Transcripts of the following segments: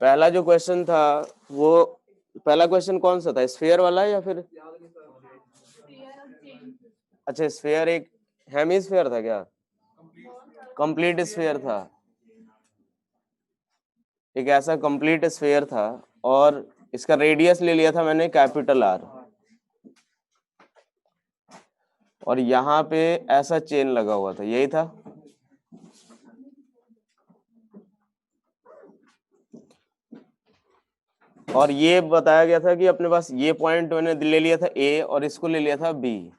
पहला जो क्वेश्चन था वो पहला क्वेश्चन कौन सा था, स्फीयर वाला या फिर? अच्छा, स्फीयर एक हेमिस्फीयर था क्या? कंप्लीट स्फीयर था, एक ऐसा कंप्लीट स्फीयर था और इसका रेडियस ले लिया था मैंने कैपिटल आर, और यहाँ पे ऐसा चेन लगा हुआ था, यही था। और ये बताया गया था कि अपने पास ये पॉइंट मैंने ले लिया था ए और इसको ले लिया था बी।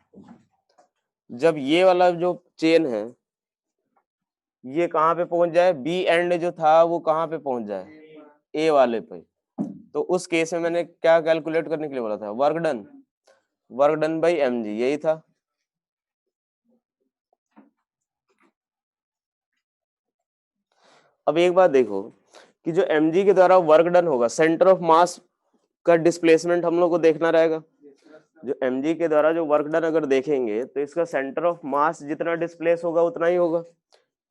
जब ये वाला जो चेन है ये कहाँ पे पहुंच जाए, बी एंड जो था वो कहाँ पे पहुंच जाए, ए वाले पे, तो उस केस में मैंने क्या कैलकुलेट करने के लिए बोला था, work done by M G, यही था। अब एक बात देखो कि जो एम जी के द्वारा वर्क डन होगा, सेंटर ऑफ मास का डिस्प्लेसमेंट हम लोग को देखना रहेगा। जो एम जी के द्वारा जो वर्क डन अगर देखेंगे तो इसका सेंटर ऑफ मास जितना डिस्प्लेस होगा उतना ही होगा।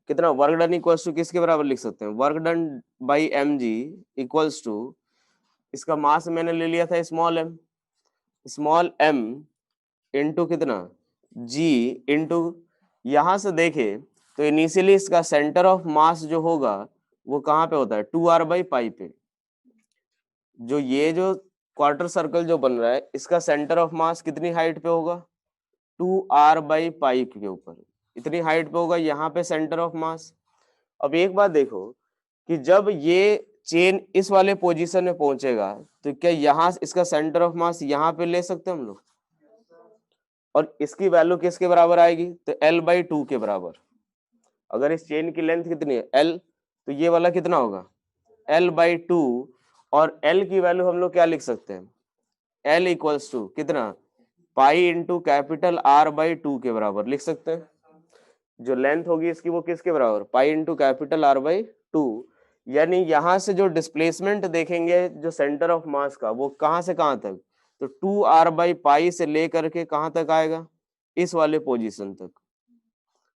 कितना वर्क डन इक्वल्स टू किसके बराबर लिख सकते हैं, work done by M G equals to, इसका मास मैंने ले लिया था स्मॉल एम इंटू कितना, जी इंटू, यहां से देखे तो इनिशियली इसका सेंटर ऑफ मास जो होगा वो कहाँ पे होता है, 2r/पाई पे। जो ये जो क्वार्टर सर्कल जो बन रहा है इसका सेंटर ऑफ मास कितनी हाइट पे होगा, 2r/पाई के ऊपर, इतनी हाइट पे होगा यहाँ पे सेंटर ऑफ मास। अब एक बात देखो कि जब ये चेन इस वाले पोजीशन में पहुंचेगा तो क्या यहाँ इसका सेंटर ऑफ मास यहाँ पे ले सकते हैं हम लोग, और इसकी वैल्यू किसके बराबर आएगी, तो L/2 के बराबर। अगर इस चेन की लेंथ कितनी है L, तो ये वाला कितना होगा L/2, और L की वैल्यू हम लोग क्या लिख सकते हैं, L इक्वल्स टू कितना, पाई इंटू कैपिटल R/2 के बराबर लिख सकते हैं। जो लेंथ होगी इसकी वो किसके बराबर, पाई इंटू कैपिटल R/2, यानी यहां से जो डिस्प्लेसमेंट देखेंगे जो सेंटर ऑफ मास का वो कहां से कहां तक, तो 2r/पाई से लेकर के कहां तक आएगा, इस वाले पोजीशन तक,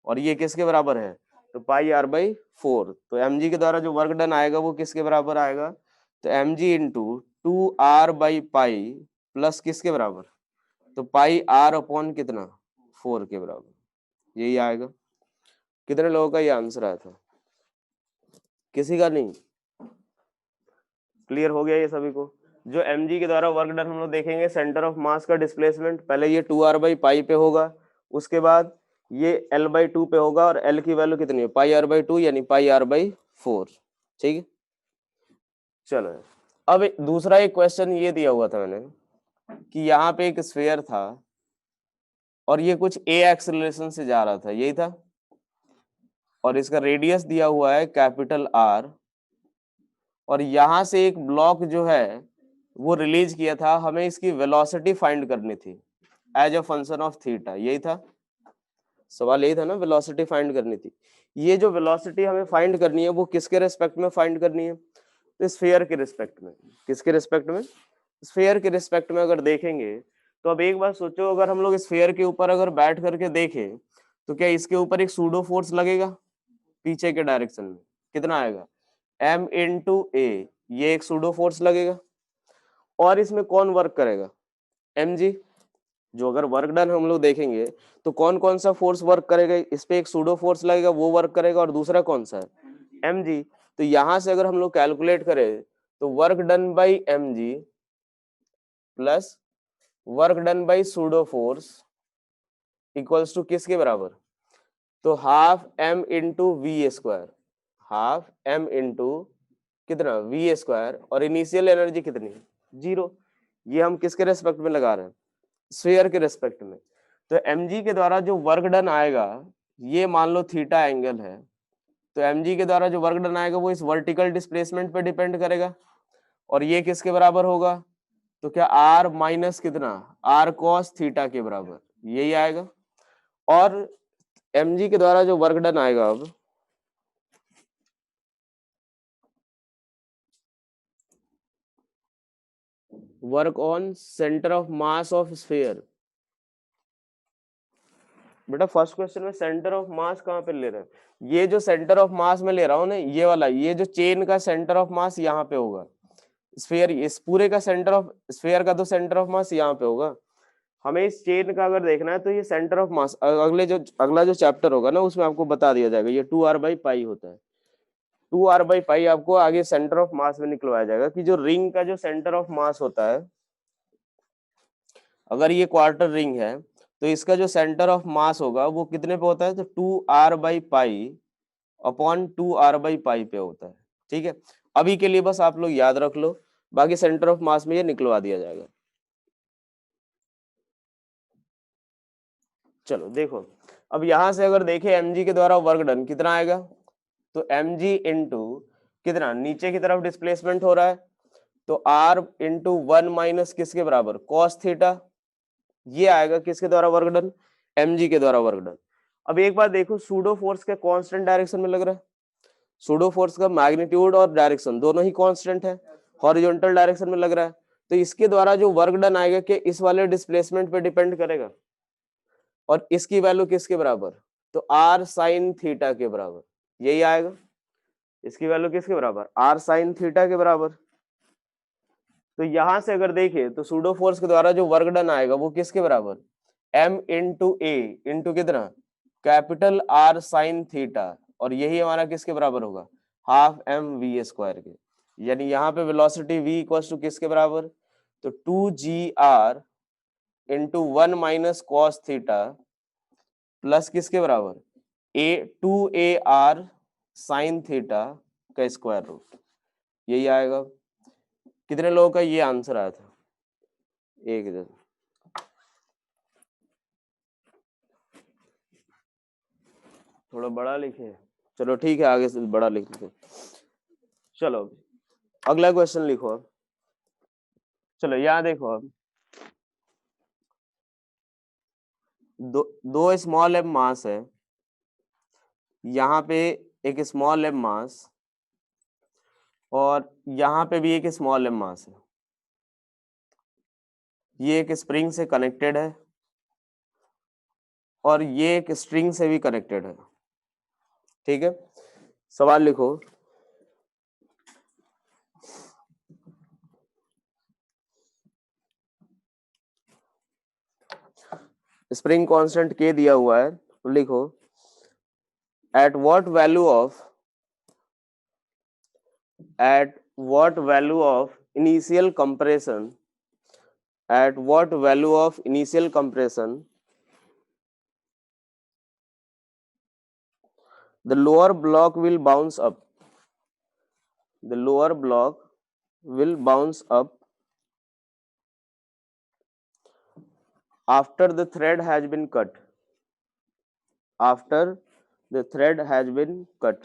और ये किसके बराबर है, तो πr/4। तो mg के द्वारा जो वर्क डन आएगा वो किसके बराबर आएगा, तो mg इंटू 2r/पाई प्लस किसके बराबर, तो πr/, कितना 4 के बराबर, यही आएगा। कितने लोगों का ये आंसर आया था, किसी का नहीं, क्लियर हो गया ये सभी को। जो mg के द्वारा वर्क डन हम लोग देखेंगे सेंटर ऑफ मास का डिस्प्लेसमेंट, पहले ये 2r/पाई पे होगा, उसके बाद ये L/2 पे होगा, और L की वैल्यू कितनी है, πr/2 यानी πr/4। ठीक है, चलो अब दूसरा एक क्वेश्चन ये दिया हुआ था मैंने कि यहाँ पे एक स्फीयर था और ये कुछ a एक्सेलरेशन से जा रहा था, यही था, और इसका रेडियस दिया हुआ है कैपिटल R, और यहाँ से एक ब्लॉक जो है वो रिलीज किया था, हमें इसकी वेलोसिटी फाइंड करनी थी as a function of theta, यही था सवाल, यही था ना, वेलोसिटी फाइंड करनी थी। ये जो वेलोसिटी हमें फाइंड करनी है वो किसके रिस्पेक्ट में फाइंड करनी है, तो स्फीयर के रिस्पेक्ट में। किसके रिस्पेक्ट में, स्फीयर के रिस्पेक्ट में अगर देखेंगे तो अब एक बात सोचो, अगर हम लोग स्फीयर के ऊपर अगर बैठ करके देखें तो क्या इसके ऊपर एक सूडो फोर्स लगेगा पीछे के डायरेक्शन में, कितना आएगा m/a, ये एक सूडो फोर्स लगेगा, और इसमें कौन वर्क करेगा, mg। जो अगर वर्क डन हम लोग देखेंगे तो कौन कौन सा फोर्स वर्क करेगा, इस पे एक सूडो फोर्स लगेगा वो वर्क करेगा, और दूसरा कौन सा है, mg। तो यहां से अगर हम लोग कैलकुलेट करें तो work done by mg plus work done by pseudo force equals to किसके बराबर, तो half m into V square, half m into कितना वी स्क्वायर, और इनिशियल एनर्जी कितनी, 0। ये हम किसके रेस्पेक्ट में लगा रहे हैं, स्फीयर के रेस्पेक्ट में। तो mg के द्वारा जो वर्क डन आएगा, ये मान लो थीटा एंगल है, तो mg के द्वारा जो वर्क डन आएगा वो इस वर्टिकल डिस्प्लेसमेंट पे डिपेंड करेगा, और ये किसके बराबर होगा, तो क्या r माइनस कितना r cos थीटा के बराबर, यही आएगा। और mg के द्वारा जो वर्क डन आएगा अब, work on centre of mass of sphere, बेटा फर्स्ट क्वेश्चन में सेंटर ऑफ मास कहाँ पे ले रहे हैं? ये जो सेंटर ऑफ मास में ले रहा हूँ ना, ये वाला, ये जो चेन का सेंटर ऑफ मास यहाँ पे होगा। स्फीयर, इस पूरे का सेंटर ऑफ स्फीयर का तो सेंटर ऑफ मास यहाँ पे होगा। हमें इस चेन का अगर देखना है तो ये सेंटर ऑफ मास अगला जो चैप्टर होगा ना उसमें आपको बता दिया जाएगा। ये 2r/पाई होता है। 2r/पाई आपको आगे सेंटर ऑफ मास में निकलवाया जाएगा कि जो रिंग का जो सेंटर ऑफ मास होता है, अगर ये क्वार्टर रिंग है तो इसका जो सेंटर ऑफ मास होगा वो कितने पे होता है? तो 2r/पाई अपॉन 2r/पाई पे होता है। ठीक है, अभी के लिए बस आप लोग याद रख लो, बाकी सेंटर ऑफ मास में ये निकलवा दिया जाएगा। चलो देखो, अब यहां से अगर देखें mg के द्वारा वर्क डन कितना आएगा, तो mg इंटू कितना, नीचे की तरफ डिस्प्लेसमेंट हो रहा है तो r इंटू 1 माइनस किसके बराबर, cos थीटा, ये आएगा किसके द्वारा वर्क डन, mg के द्वारा वर्क डन। अब एक बार देखो, सूडो फोर्स के कांस्टेंट डायरेक्शन में लग रहा है, सूडो फोर्स का मैग्नीट्यूड और डायरेक्शन दोनों ही कांस्टेंट है, हॉरिजॉन्टल डायरेक्शन में लग रहा है, तो इसके द्वारा जो वर्क डन आएगा कि इस वाले डिस्प्लेसमेंट पे डिपेंड करेगा, और इसकी वैल्यू किसके बराबर, तो r साइन थीटा के बराबर, यही आएगा। इसकी वैल्यू किसके बराबर, r साइन थीटा के बराबर। तो यहां से अगर देखें तो सूडो फोर्स के द्वारा जो वर्क डन आएगा वो किसके बराबर, m इंटू ए इंटू कितना, कैपिटल R साइन थीटा, और यही हमारा किसके बराबर होगा, हाफ mv² के। यानी यहाँ पे वेलोसिटी v इक्वल्स टू किसके बराबर, तो 2gr into 1 minus cos theta plus किसके बराबर, 2ar साइन थीटा का स्क्वायर रूट, यही आएगा। कितने लोगों का ये आंसर आया था, एक इधर, थोड़ा बड़ा लिखे, चलो ठीक है आगे से बड़ा लिख दो। चलो अगला क्वेश्चन लिखो अब। चलो यहाँ देखो अब, दो स्मॉल एम मास है, यहाँ पे एक स्मॉल एम मास और यहाँ पे भी एक स्मॉल एम मास है, ये एक स्प्रिंग से कनेक्टेड है और ये एक स्ट्रिंग से भी कनेक्टेड है। ठीक है, सवाल लिखो, स्प्रिंग कांस्टेंट के दिया हुआ है, तो लिखो at what value of initial compression, at what value of initial compression the lower block will bounce up, the lower block will bounce up after the thread has been cut, after the thread has been cut।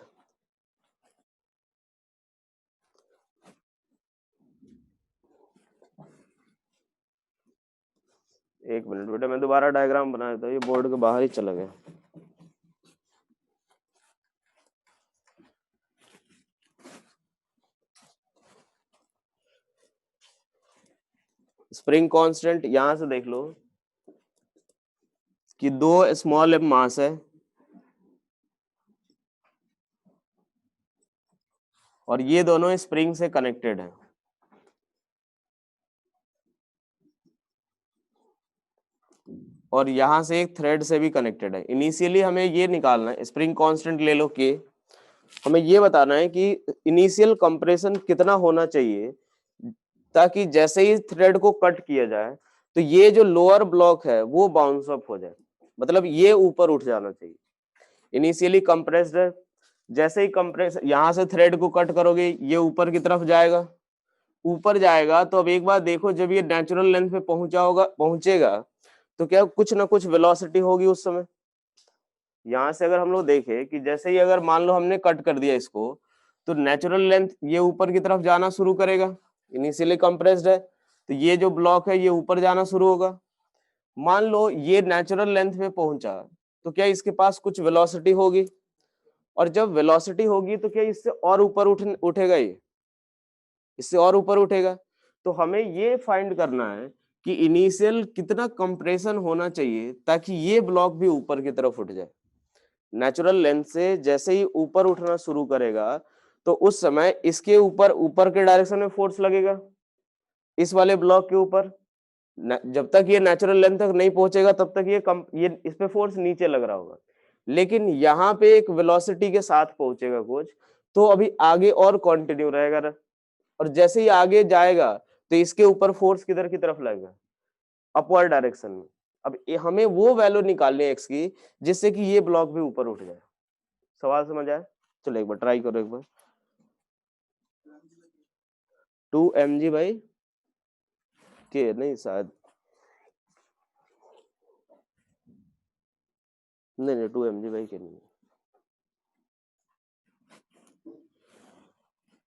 एक minute बेटा, मैं दोबारा diagram बना देता हूँ, ये board के बाहर ही चला गया। स्प्रिंग कांस्टेंट यहां से देख लो कि दो स्मॉल एम मास है और ये दोनों स्प्रिंग से कनेक्टेड है, और यहां से एक थ्रेड से भी कनेक्टेड है। इनिशियली हमें ये निकालना है, स्प्रिंग कांस्टेंट ले लो के, हमें ये बताना है कि इनिशियल कंप्रेशन कितना होना चाहिए ताकि जैसे ही थ्रेड को कट किया जाए तो ये जो लोअर ब्लॉक है वो बाउंस अप हो जाए, मतलब ये ऊपर उठ जाना चाहिए। इनिशियली कंप्रेस्ड है, जैसे ही कंप्रेस यहां से थ्रेड को कट करोगे ये ऊपर की तरफ जाएगा, ऊपर जाएगा तो अब एक बार देखो, जब ये नेचुरल लेंथ पे पहुंचेगा तो क्या कुछ ना कुछ वेलोसिटी होगी उस समय। यहाँ से अगर हम लोग देखें कि जैसे ही अगर मान लो हमने कट कर दिया इसको, तो नेचुरल लेंथ ये ऊपर की तरफ जाना शुरू करेगा, इनिशियली कंप्रेस्ड है तो ये जो ब्लॉक है ये ऊपर जाना शुरू होगा। मान लो ये नेचुरल लेंथ पे पहुंचा तो क्या इसके पास कुछ वेलोसिटी होगी, और जब वेलोसिटी होगी तो क्या इससे और ऊपर उठेगा, ये इससे और ऊपर उठेगा। तो हमें ये फाइंड करना है कि इनिशियल कितना कंप्रेशन होना चाहिए ताकि ये ब्लॉक भी ऊपर की तरफ उठ जाए। नेचुरल लेंथ से जैसे ही ऊपर उठना शुरू करेगा तो उस समय इसके ऊपर के डायरेक्शन में फोर्स लगेगा, इस वाले ब्लॉक के ऊपर। जब तक ये नेचुरल लेंथ तक नहीं पहुंचेगा तब तक ये इस पे फोर्स नीचे लग रहा होगा, लेकिन यहाँ पे एक वेलोसिटी के साथ पहुंचेगा कुछ, तो अभी आगे और कंटिन्यू रहेगा। और जैसे ही आगे जाएगा तो इसके ऊपर फोर्स किधर की तरफ लगेगा, अपवर्ड डायरेक्शन में। अब हमें वो वैल्यू निकालनी है एक्स की जिससे कि ये ब्लॉक भी ऊपर उठ जाए। सवाल समझ आया? चलो एक बार ट्राई करो एक बार। 2 mg भाई के नहीं, शायद नहीं 2 mg भाई के नहीं।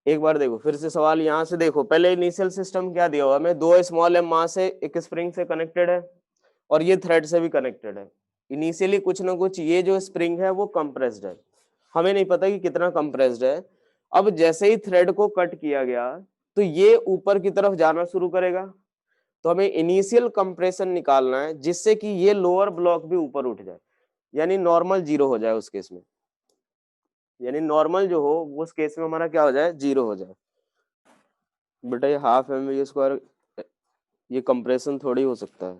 एक बार देखो फिर से सवाल, यहाँ से देखो पहले इनिशियल सिस्टम क्या दिया हुआ हमें, 2 स्मॉल एम मास है, एक स्प्रिंग से कनेक्टेड है और ये थ्रेड से भी कनेक्टेड है। इनिशियली कुछ ना कुछ ये जो स्प्रिंग है वो कंप्रेस्ड है, हमें नहीं पता कि कितना कंप्रेस्ड है। अब जैसे ही थ्रेड को कट किया गया तो ये ऊपर की तरफ जाना शुरू करेगा, तो हमें इनिशियल कंप्रेशन निकालना है जिससे कि ये लोअर ब्लॉक भी ऊपर उठ जाए, यानी नॉर्मल जीरो हो जाए उस केस में। यानी नॉर्मल जो हो उस केस में हमारा क्या हो जाए, जीरो हो जाए। बेटा ये हाफ mv स्क्वायर ये कंप्रेशन थोड़ी हो सकता है।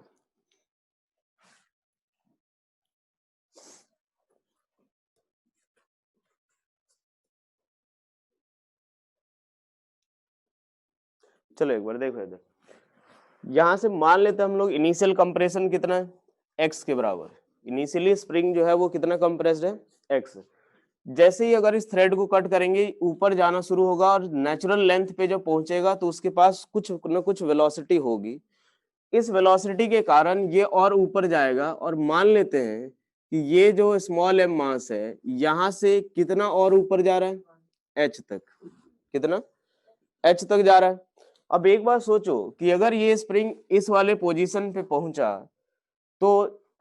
चलो एक बार देखो इधर, यहां से मान लेते हैं हम लोग इनिशियल कंप्रेशन कितना है, x के बराबर। इनिशियली स्प्रिंग जो है वो कितना कंप्रेस्ड है, x। जैसे ही अगर इस थ्रेड को कट करेंगे ऊपर जाना शुरू होगा और नेचुरल लेंथ पे जब पहुंचेगा तो उसके पास कुछ न कुछ वेलोसिटी होगी। इस वेलोसिटी के कारण ये और ऊपर जाएगा, और मान लेते हैं कि ये जो स्मॉल एम मास है यहां से कितना और ऊपर जा रहा है, h तक। कितना, h तक जा रहा है। अब एक बार सोचो कि अगर ये स्प्रिंग इस वाले पोजीशन पे पहुंचा तो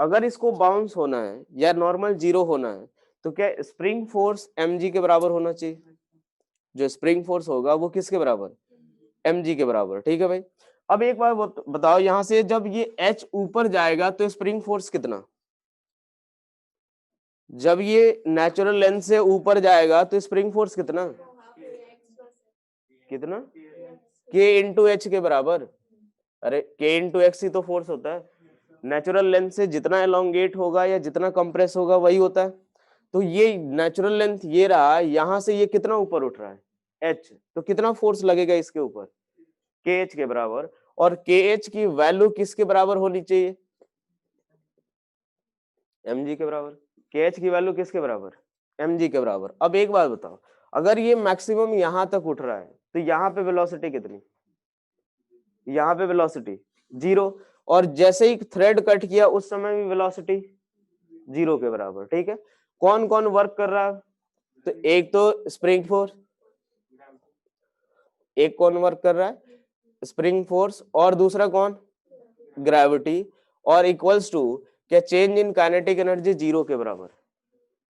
अगर इसको बाउंस होना है या नॉर्मल जीरो होना है तो क्या स्प्रिंग फोर्स mg के बराबर होना चाहिए। जो स्प्रिंग फोर्स होगा वो किसके बराबर, mg के बराबर। ठीक है भाई। अब एक बार बताओ, यहां से जब ये h ऊपर जाएगा तो स्प्रिंग फोर्स कितना, जब ये नेचुरल लेंथ से ऊपर जाएगा तो स्प्रिंग फोर्स कितना, कितना k इंटू एच के बराबर। अरे k इंटू एक्स ही तो फोर्स होता है, नेचुरल लेंथ से जितना एलोंगेट होगा या जितना कंप्रेस होगा वही होता है। तो ये नेचुरल लेंथ ये रहा, यहां से ये कितना ऊपर उठ रहा है, h, तो कितना फोर्स लगेगा इसके ऊपर, kh के बराबर। और kh की वैल्यू किसके बराबर होनी चाहिए, mg के बराबर। kh की वैल्यू किसके बराबर, mg के बराबर। अब एक बात बताओ, अगर ये मैक्सिमम यहां तक उठ रहा है तो यहाँ पे वेलोसिटी कितनी, यहाँ पे वेलोसिटी जीरो, और जैसे ही थ्रेड कट किया उस समय भी वेलोसिटी जीरो के बराबर। ठीक है। कौन कौन वर्क कर रहा है, तो एक तो स्प्रिंग फोर्स, एक कौन वर्क कर रहा है, स्प्रिंग फोर्स, और दूसरा कौन, ग्रेविटी। और इक्वल्स टू क्या, change in kinetic energy zero के बराबर।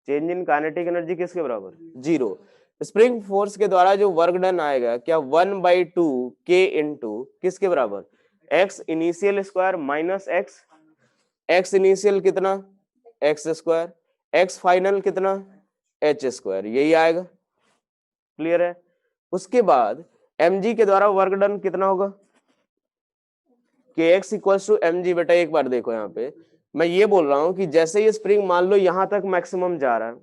चेंज इन काइनेटिक एनर्जी किसके बराबर, जीरो। स्प्रिंग फोर्स के द्वारा जो वर्क डन आएगा क्या 1/2 k इंटू किसके बराबर, x initial square minus x initial कितना, x स्क्वायर, x फाइनल कितना, h स्क्वायर, यही आएगा। क्लियर है। उसके बाद mg के द्वारा वर्क डन कितना होगा, kx इक्वल्स टू mg। बेटा एक बार देखो यहाँ पे मैं ये बोल रहा हूं कि जैसे ये स्प्रिंग मान लो यहां तक मैक्सिमम जा रहा है,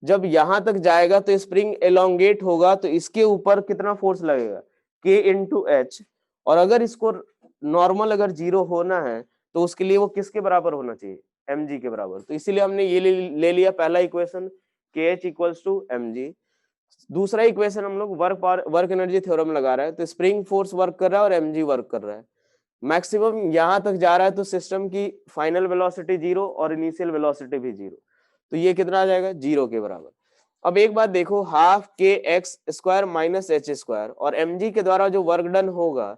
जब यहां तक जाएगा तो स्प्रिंग एलोंगेट होगा तो इसके ऊपर कितना फोर्स लगेगा, k इंटू एच। और अगर इसको नॉर्मल अगर जीरो होना है तो उसके लिए वो किसके बराबर होना चाहिए, mg के बराबर। तो इसीलिए हमने ये ले लिया पहला equation, kh equals to mg। दूसरा इक्वेशन हम लोग वर्क एनर्जी थ्योरम लगा रहे हैं, तो स्प्रिंग फोर्स वर्क कर रहा है और mg वर्क कर रहा है। मैक्सिमम यहां तक जा रहा है तो सिस्टम की फाइनल वेलोसिटी जीरो और इनिशियल वेलोसिटी भी जीरो, तो ये कितना आ जाएगा, जीरो के बराबर। अब एक बात देखो, हाफ के x square minus H square, और mg के द्वारा जो वर्क डन होगा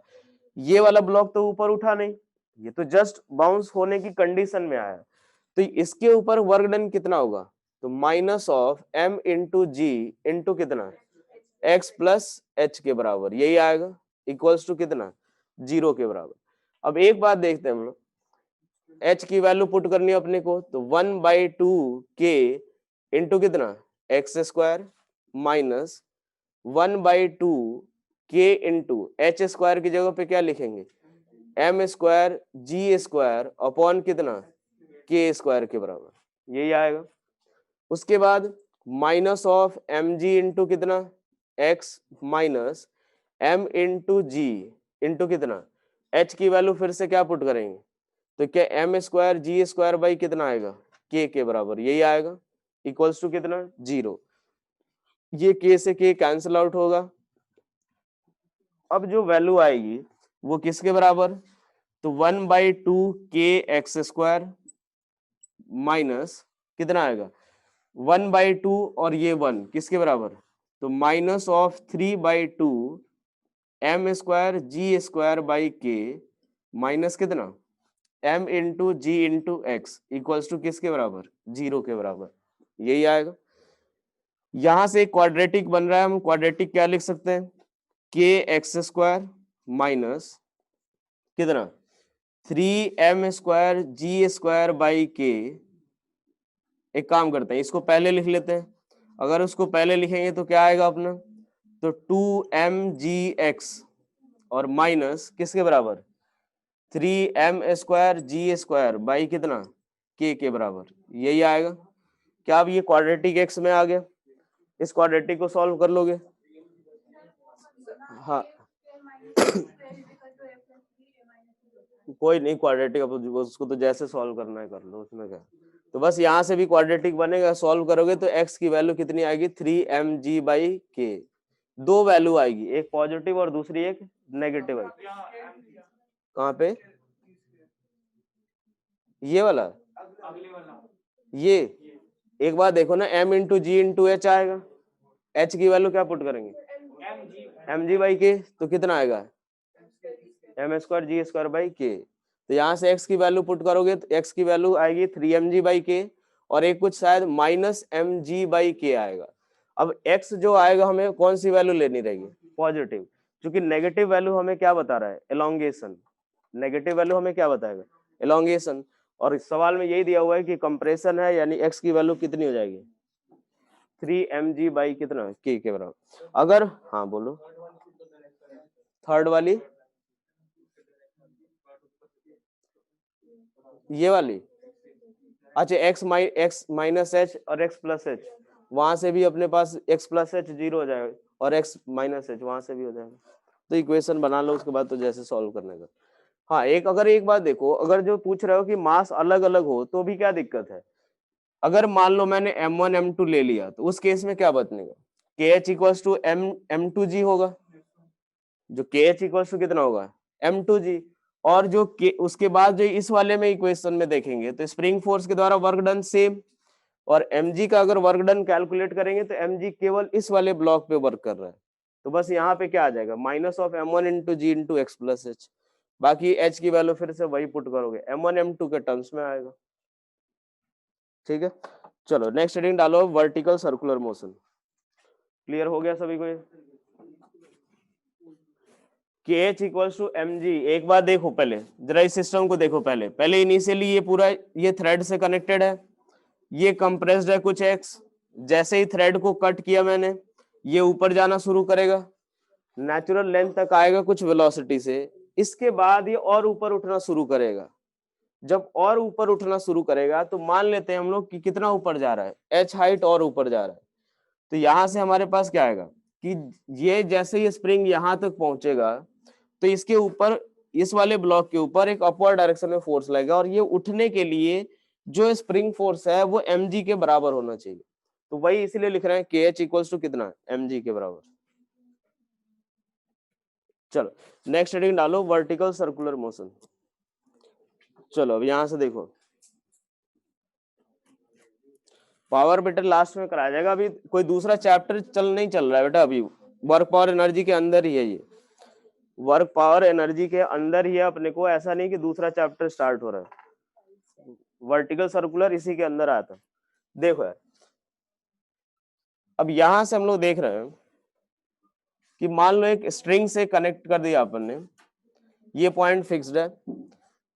ये वाला ब्लॉक तो ऊपर उठा नहीं, ये तो जस्ट बाउंस होने की कंडीशन में आया, तो इसके ऊपर वर्क डन कितना होगा, तो minus of m into G into कितना, x प्लस एच के बराबर, यही आएगा, इक्वल्स टू कितना, जीरो के बराबर। अब एक बात देखते हैं हम लोग, h की वैल्यू पुट करनी है अपने को, तो 1/2k इंटू कितना X square minus 1/2k into H square की जगह पे क्या लिखेंगे m square g square upon कितना k स्क्वायर के बराबर, यही आएगा। उसके बाद minus of M G into कितना x minus m into G into कितना h की वैल्यू फिर से क्या पुट करेंगे, तो क्या m square G square by कितना आएगा k के बराबर, यही आएगा इक्वल्स टू कितना 0। ये k से k कैंसिल आउट होगा। अब जो वैल्यू आएगी वो किसके बराबर, तो 1/2k एक्स स्क्वायर माइनस कितना आएगा 1/2 और ये 1 किसके बराबर, तो minus of 3/2 m square G square by K minus कितना m into G into X equals to किसके बराबर 0 के बराबर, यही आएगा। यहां से क्वाड्रेटिक बन रहा है, हम क्वाड्रेटिक क्या लिख सकते हैं के एक्स स्क्वायर माइनस कितना 3m square G square by के। एक काम करते हैं इसको पहले लिख लेते हैं, अगर उसको पहले लिखेंगे तो क्या आएगा अपना, तो 2mgx और माइनस किसके बराबर 3m square G square by कितना के बराबर, यही आएगा। क्या अब ये क्वाड्रेटिक एक्स में आ गया, इस क्वाड्रेटिक को सॉल्व कर लोगे। हाँ कोई नहीं क्वाड्रेटिक, अब उसको तो जैसे सॉल्व करना है कर लो, उसमें क्या। तो बस यहाँ से भी क्वाड्रेटिक बनेगा, सॉल्व करोगे तो x की वैल्यू कितनी आएगी 3mg बाई के। दो वैल्यू आएगी, एक पॉजिटिव और दूसरी एक नेगेटिव आएगी। कहाँ पे ये वाला, ये एक बार देखो ना m into G into H आएगा, h की वैल्यू क्या पुट करेंगे mg बाई के, तो कितना आएगा m square G square by K. तो यहाँ से x की वैल्यू पुट करोगे तो x की वैल्यू आएगी 3mg बाई के और एक कुछ शायद माइनस mg बाई के आएगा। अब x जो आएगा हमें कौन सी वैल्यू लेनी रहेगी पॉजिटिव, क्योंकि नेगेटिव वैल्यू हमें क्या बता रहा है एलोंगेशन, नेगेटिव वैल्यू हमें क्या बताएगा एलोंगेशन, और इस सवाल में यही दिया हुआ है कि कंप्रेशन है यानी x की वैल्यू कितनी हो जाएगी 3mg बाई कितना k के बराबर। अगर हाँ बोलो थर्ड वाली ये वाली, अच्छा x माइनस एच और x प्लस एच, वहां से भी अपने पास x प्लस एच 0 हो जाएगा और x माइनस एच वहां से भी हो जाएगा। तो इक्वेशन बना लो, उसके बाद तो जैसे सॉल्व करने का। हाँ एक अगर एक बात देखो, अगर जो पूछ रहे हो कि मास अलग अलग हो तो भी क्या दिक्कत है, अगर मान लो मैंने m1 m2 ले लिया तो उस केस में क्या बनेगा kh इक्वल्स टू m2g होगा, जो kh इक्वल्स टू कितना होगा m2g, और जो उसके बाद जो इस वाले में इक्वेशन में देखेंगे तो स्प्रिंग फोर्स के द्वारा वर्क डन सेम, और mg का अगर वर्क डन कैलकुलेट करेंगे तो mg केवल इस वाले ब्लॉक पे वर्क कर रहा है, तो बस यहाँ पे क्या आ जाएगा minus of m1 into G into X plus H, बाकी h की वैल्यू फिर से वही पुट करोगे m1 m2 के टर्म्स में आएगा। ठीक है चलो नेक्स्ट हेडिंग डालो वर्टिकल सर्कुलर मोशन। क्लियर हो गया सभी को ये, कि H इक्वल्स टू mg। एक बार देखो पहले जरा इस सिस्टम को देखो, पहले इनिशियली ये पूरा ये थ्रेड से कनेक्टेड है, ये कंप्रेस्ड है कुछ x, जैसे ही थ्रेड को कट किया मैंने ये ऊपर जाना शुरू करेगा, नेचुरल लेंथ तक आएगा कुछ वेलोसिटी से, इसके बाद ये और ऊपर उठना शुरू करेगा। जब और ऊपर उठना शुरू करेगा तो मान लेते हैं हम लोग कि कितना ऊपर जा रहा है h हाइट और ऊपर जा रहा है, तो यहां से हमारे पास क्या आएगा कि ये जैसे ये स्प्रिंग यहां तक पहुंचेगा तो इसके ऊपर इस वाले ब्लॉक के ऊपर एक अपवर्ड डायरेक्शन में फोर्स लगेगा, और ये उठने के लिए जो स्प्रिंग फोर्स है वो mg के बराबर होना चाहिए, तो वही इसलिए लिख रहे हैं kh इक्वल्स टू कितना mg के बराबर। चलो नेक्स्ट हेडिंग डालो वर्टिकल सर्कुलर मोशन। चलो अब यहां से देखो पावर बेटा लास्ट में कराया जाएगा, अभी कोई दूसरा चैप्टर नहीं चल रहा है बेटा, अभी वर्क पावर एनर्जी के अंदर ही है, ये वर्क पावर एनर्जी के अंदर ही है अपने को, ऐसा नहीं कि दूसरा चैप्टर स्टार्ट हो रहा है, वर्टिकल सर्कुलर इसी के अंदर आता है। देखो यार अब यहां से हम लोग देख रहे हैं कि मान लो एक स्ट्रिंग से कनेक्ट कर दिया अपन ने, ये पॉइंट फिक्स्ड है।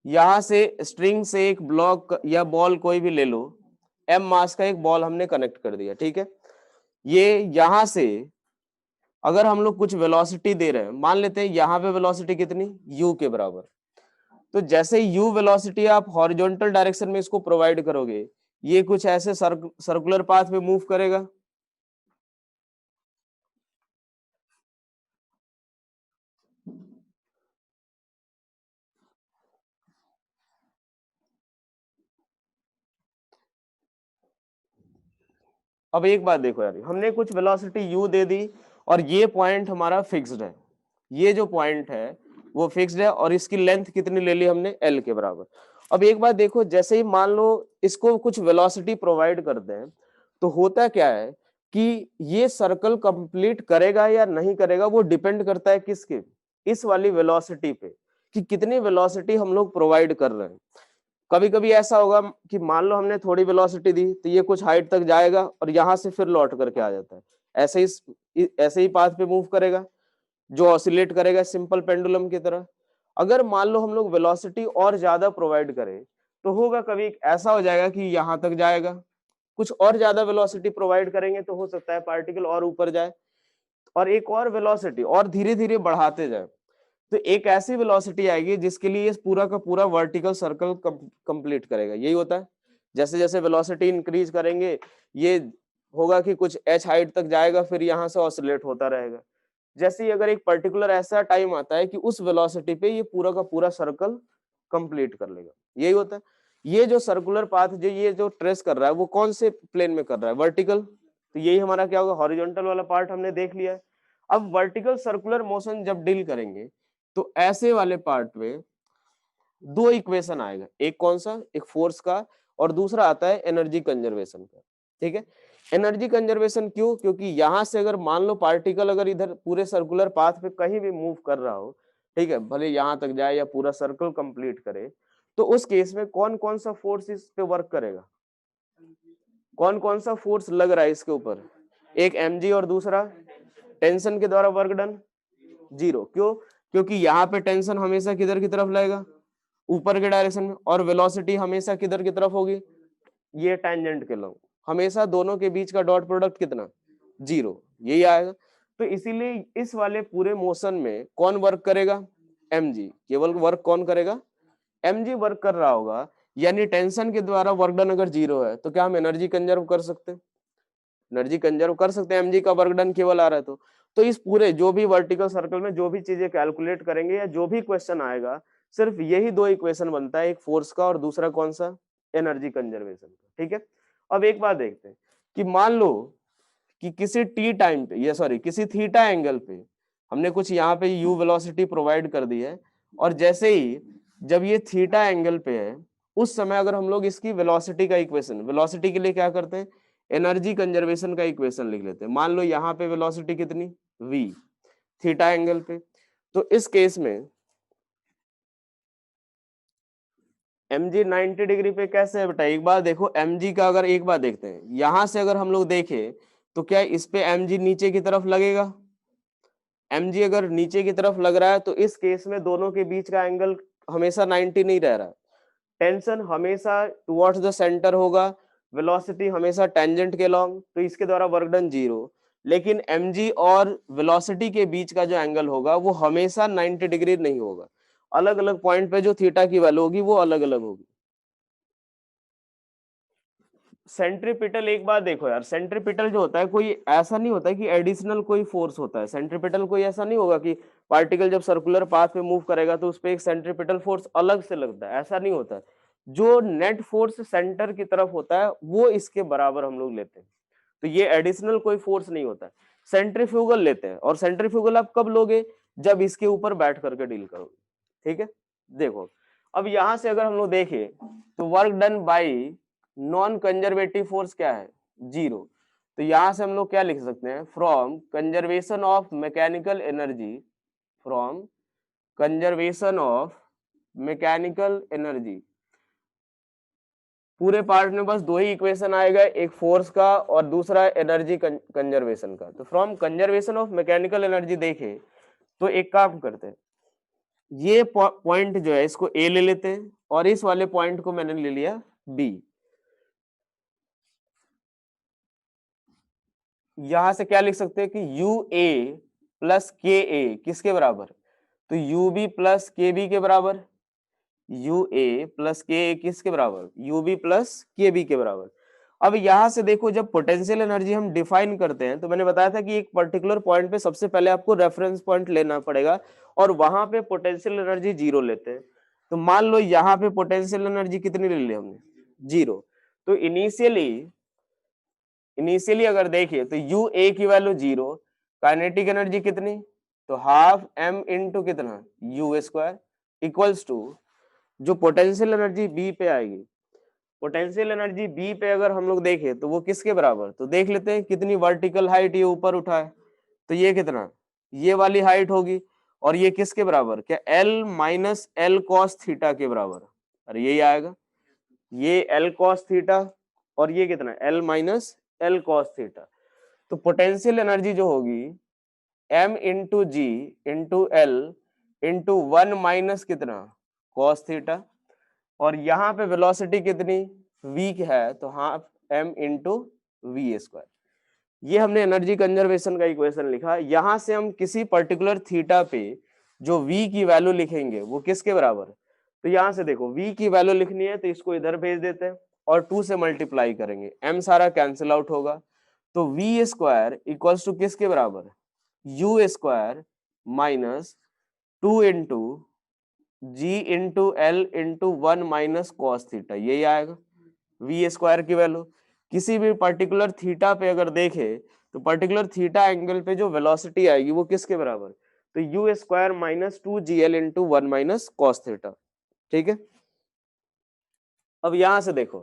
यहां से स्ट्रिंग से एक ब्लॉक या बॉल कोई भी ले लो, m मास का एक बॉल हमने कनेक्ट कर दिया, ठीक है। ये यहां से अगर हम लोग कुछ वेलोसिटी दे रहे हैं, मान लेते हैं यहाँ पे वेलोसिटी कितनी, u के बराबर, तो जैसे u वेलोसिटी आप हॉरिजॉन्टल डायरेक्शन में इसको प्रोवाइड करोगे, ये कुछ ऐसे सर्कुलर पाथ में मूव करेगा। अब एक बात देखो यार, हमने कुछ वेलोसिटी u दे दी और ये पॉइंट हमारा फिक्स्ड है, ये जो पॉइंट है वो फिक्स्ड है और इसकी लेंथ कितनी ले ली हमने, l के बराबर। अब एक बात देखो, जैसे ही मान लो इसको कुछ वेलोसिटी प्रोवाइड करते हैं, तो होता क्या है कि ये सर्कल कंप्लीट करेगा या नहीं करेगा, वो डिपेंड करता है किसके, इस वाली वेलोसिटी पे, कि कितनी वेलोसिटी हम लोग प्रोवाइड कर रहे हैं। कभी कभी ऐसा होगा कि मान लो हमने थोड़ी वेलोसिटी दी तो ये कुछ हाइट तक जाएगा और यहां से फिर लौट करके आ जाता है, ऐसे ही पाथ पे मूव करेगा, जो ऑसिलेट करेगा सिंपल पेंडुलम की तरह। अगर मान लो हम लोग वेलोसिटी और ज्यादा प्रोवाइड करें, तो होगा कभी ऐसा हो जाएगा कि यहाँ तक जाएगा, कुछ और ज्यादा वेलोसिटी प्रोवाइड करेंगे तो हो सकता है पार्टिकल और ऊपर जाए, और एक और वेलोसिटी और धीरे धीरे बढ़ाते जाए, तो एक ऐसी वेलोसिटी आएगी जिसके लिए पूरा का पूरा वर्टिकल सर्कल कंप्लीट करेगा। यही होता है, जैसे जैसे वेलोसिटी इंक्रीज करेंगे, ये होगा कि कुछ h हाइट तक जाएगा, फिर यहाँ से ऑसिलेट होता रहेगा। जैसे ही अगर एक पर्टिकुलर ऐसा टाइम आता है कि उस वेलोसिटी पे ये पूरा का पूरा सर्कल कंप्लीट कर लेगा, यही होता है। ये जो सर्कुलर पाथ जो ये जो ट्रेस कर रहा है वो कौन से प्लेन में कर रहा है, वर्टिकल, तो यही हमारा क्या होगा, हॉरिजॉन्टल वाला पार्ट हमने देख लिया है। अब वर्टिकल सर्कुलर मोशन जब डील करेंगे तो ऐसे वाले पार्ट में दो इक्वेशन आएगा, एक कौन सा, एक फोर्स का और दूसरा आता है एनर्जी कंजर्वेशन का, ठीक है। एनर्जी कंजर्वेशन क्यों, क्योंकि यहां से अगर मान लो पार्टिकल अगर इधर पूरे सर्कुलर पाथ पे कहीं भी मूव कर रहा हो, ठीक है, भले यहां तक जाए या पूरा सर्कल कंप्लीट करे, तो उस केस में कौन कौन सा फोर्स इस पे वर्क करेगा, कौन कौन सा फोर्स लग रहा है इसके ऊपर, एक mg और दूसरा टेंशन के द्वारा वर्क डन 0। क्यों, क्योंकि यहाँ पे टेंशन हमेशा किधर की तरफ लगेगा, ऊपर के डायरेक्शन में, और वेलोसिटी हमेशा किधर की तरफ होगी, ये टेंजेंट के लॉन्ग, हमेशा दोनों के बीच का डॉट प्रोडक्ट कितना, 0, यही आएगा। तो इसीलिए इस वाले पूरे मोशन में कौन वर्क करेगा, mg, केवल वर्क कौन करेगा, mg वर्क कर रहा होगा, यानी टेंशन के द्वारा वर्क डन अगर 0 है तो क्या हम एनर्जी कंजर्व कर सकते हैं, एनर्जी कंजर्व कर सकते हैं, mg का वर्क डन केवल आ रहा है तो इस पूरे जो भी वर्टिकल सर्कल में जो भी चीजें कैलकुलेट करेंगे या जो भी क्वेश्चन आएगा, सिर्फ यही दो इक्वेशन बनता है, एक फोर्स का और दूसरा कौन सा, एनर्जी कंजर्वेशन का, ठीक है। अब एक बात देखते हैं कि मान लो कि किसी टी टाइम पे, या सॉरी किसी थीटा एंगल पे हमने कुछ यहाँ पे u वेलोसिटी प्रोवाइड कर दी है, और जैसे ही जब ये थीटा एंगल पे है उस समय अगर हम लोग इसकी वेलोसिटी का इक्वेशन, वेलोसिटी के लिए क्या करते हैं, एनर्जी कंजर्वेशन का इक्वेशन लिख लेते हैं। मान लो यहाँ पे वेलोसिटी कितनी, v, थीटा एंगल पे, तो इस केस में mg 90 डिग्री पे कैसे है बेटा, एक बार देखो mg का, अगर एक बार देखते हैं यहां से अगर हम लोग देखें तो क्या इस पे mg नीचे की तरफ लगेगा, mg अगर नीचे की तरफ लग रहा है तो इस केस में दोनों के बीच का एंगल हमेशा 90 नहीं रह रहा, टेंशन हमेशा टुवर्ड्स द सेंटर होगा, वेलोसिटी हमेशा टेंजेंट के लॉन्ग, तो इसके द्वारा वर्क डन 0। लेकिन mg और वेलोसिटी के बीच का जो एंगल होगा वो हमेशा 90 डिग्री नहीं होगा, अलग अलग पॉइंट पे जो थीटा की वैल्यू होगी वो अलग अलग होगी। सेंट्रीपिटल एक बार देखो यार, सेंट्रीपिटल जो होता है कोई ऐसा नहीं होता है कि एडिशनल कोई फोर्स होता है, सेंट्रीपिटल कोई ऐसा नहीं होगा कि पार्टिकल जब सर्कुलर पाथ पे मूव करेगा तो उस पे एक सेंट्रीपिटल फोर्स अलग से लगता है, ऐसा नहीं होता है। जो नेट फोर्स सेंटर की तरफ होता है वो इसके बराबर हम लोग लेते हैं, तो ये एडिशनल कोई फोर्स नहीं होता है। सेंट्रीफ्यूगल लेते हैं, और सेंट्रीफ्यूगल आप कब लोगे, जब इसके ऊपर बैठ करके डील करोगे, ठीक है। देखो अब यहां से अगर हम लोग देखें तो work done by non conservative force क्या है, 0, तो यहां से हम लोग क्या लिख सकते हैं, from conservation of mechanical energy, from conservation of mechanical energy, पूरे पार्ट में बस दो ही इक्वेशन आएगा, एक फोर्स का और दूसरा एनर्जी कंजर्वेशन का। तो from conservation of mechanical energy देखे तो एक काम करते हैं, ये पॉइंट जो है इसको ए ले लेते हैं और इस वाले पॉइंट को मैंने ले लिया बी। यहां से क्या लिख सकते हैं कि यू ए प्लस के ए किसके बराबर, तो यू बी प्लस के बी के बराबर, यू ए प्लस के ए किसके बराबर, यू बी प्लस के बी के बराबर। अब यहां से देखो जब पोटेंशियल एनर्जी हम डिफाइन करते हैं तो मैंने बताया था कि एक पर्टिकुलर पॉइंट पे सबसे पहले आपको रेफरेंस पॉइंट लेना पड़ेगा और वहां पे पोटेंशियल एनर्जी जीरो लेते हैं। तो मान लो यहाँ पे पोटेंशियल एनर्जी कितनी ले ली हमने, जीरो। तो इनिशियली अगर देखें तो यू ए की वैल्यू जीरो, काइनेटिक एनर्जी कितनी, तो हाफ एम इंटू कितना यू स्क्वायर इक्वल्स टू जो पोटेंशियल एनर्जी बी पे आएगी, पोटेंशियल एनर्जी बी पे अगर हम लोग देखें तो वो किसके बराबर, तो देख लेते हैं कितनी वर्टिकल हाइट ये ऊपर उठा है, तो ये कितना, ये वाली हाइट होगी और ये किसके बराबर, क्या L minus L cos theta के बराबर, अरे यही आएगा, ये एल कॉस थीटा और ये कितना L minus L cos theta. तो पोटेंशियल एनर्जी जो होगी M into G into L into one minus कितना कॉस थीटा, और यहाँ पे वेलोसिटी कितनी वीक है तो half M into V square. ये हमने एनर्जी कंजर्वेशन का इक्वेशन लिखा। यहाँ से हम किसी पर्टिकुलर थीटा पे जो v की वैल्यू लिखेंगे वो किसके बराबर, तो यहाँ से देखो v की वैल्यू लिखनी है तो इसको इधर भेज देते हैं और 2 से मल्टीप्लाई करेंगे, m सारा कैंसिल आउट होगा, तो वी स्क्वायर इक्वल्स टू किसके बराबर, U square minus 2 into G into L into one minus cos theta, यही आएगा वी स्क्वायर की वैल्यू। किसी भी पर्टिकुलर थीटा पे अगर देखे तो पर्टिकुलर थीटा एंगल पे जो वेलोसिटी आएगी वो किसके बराबर, तो you square minus 2 G L into one minus cos theta. ठीक है, अब यहां से देखो,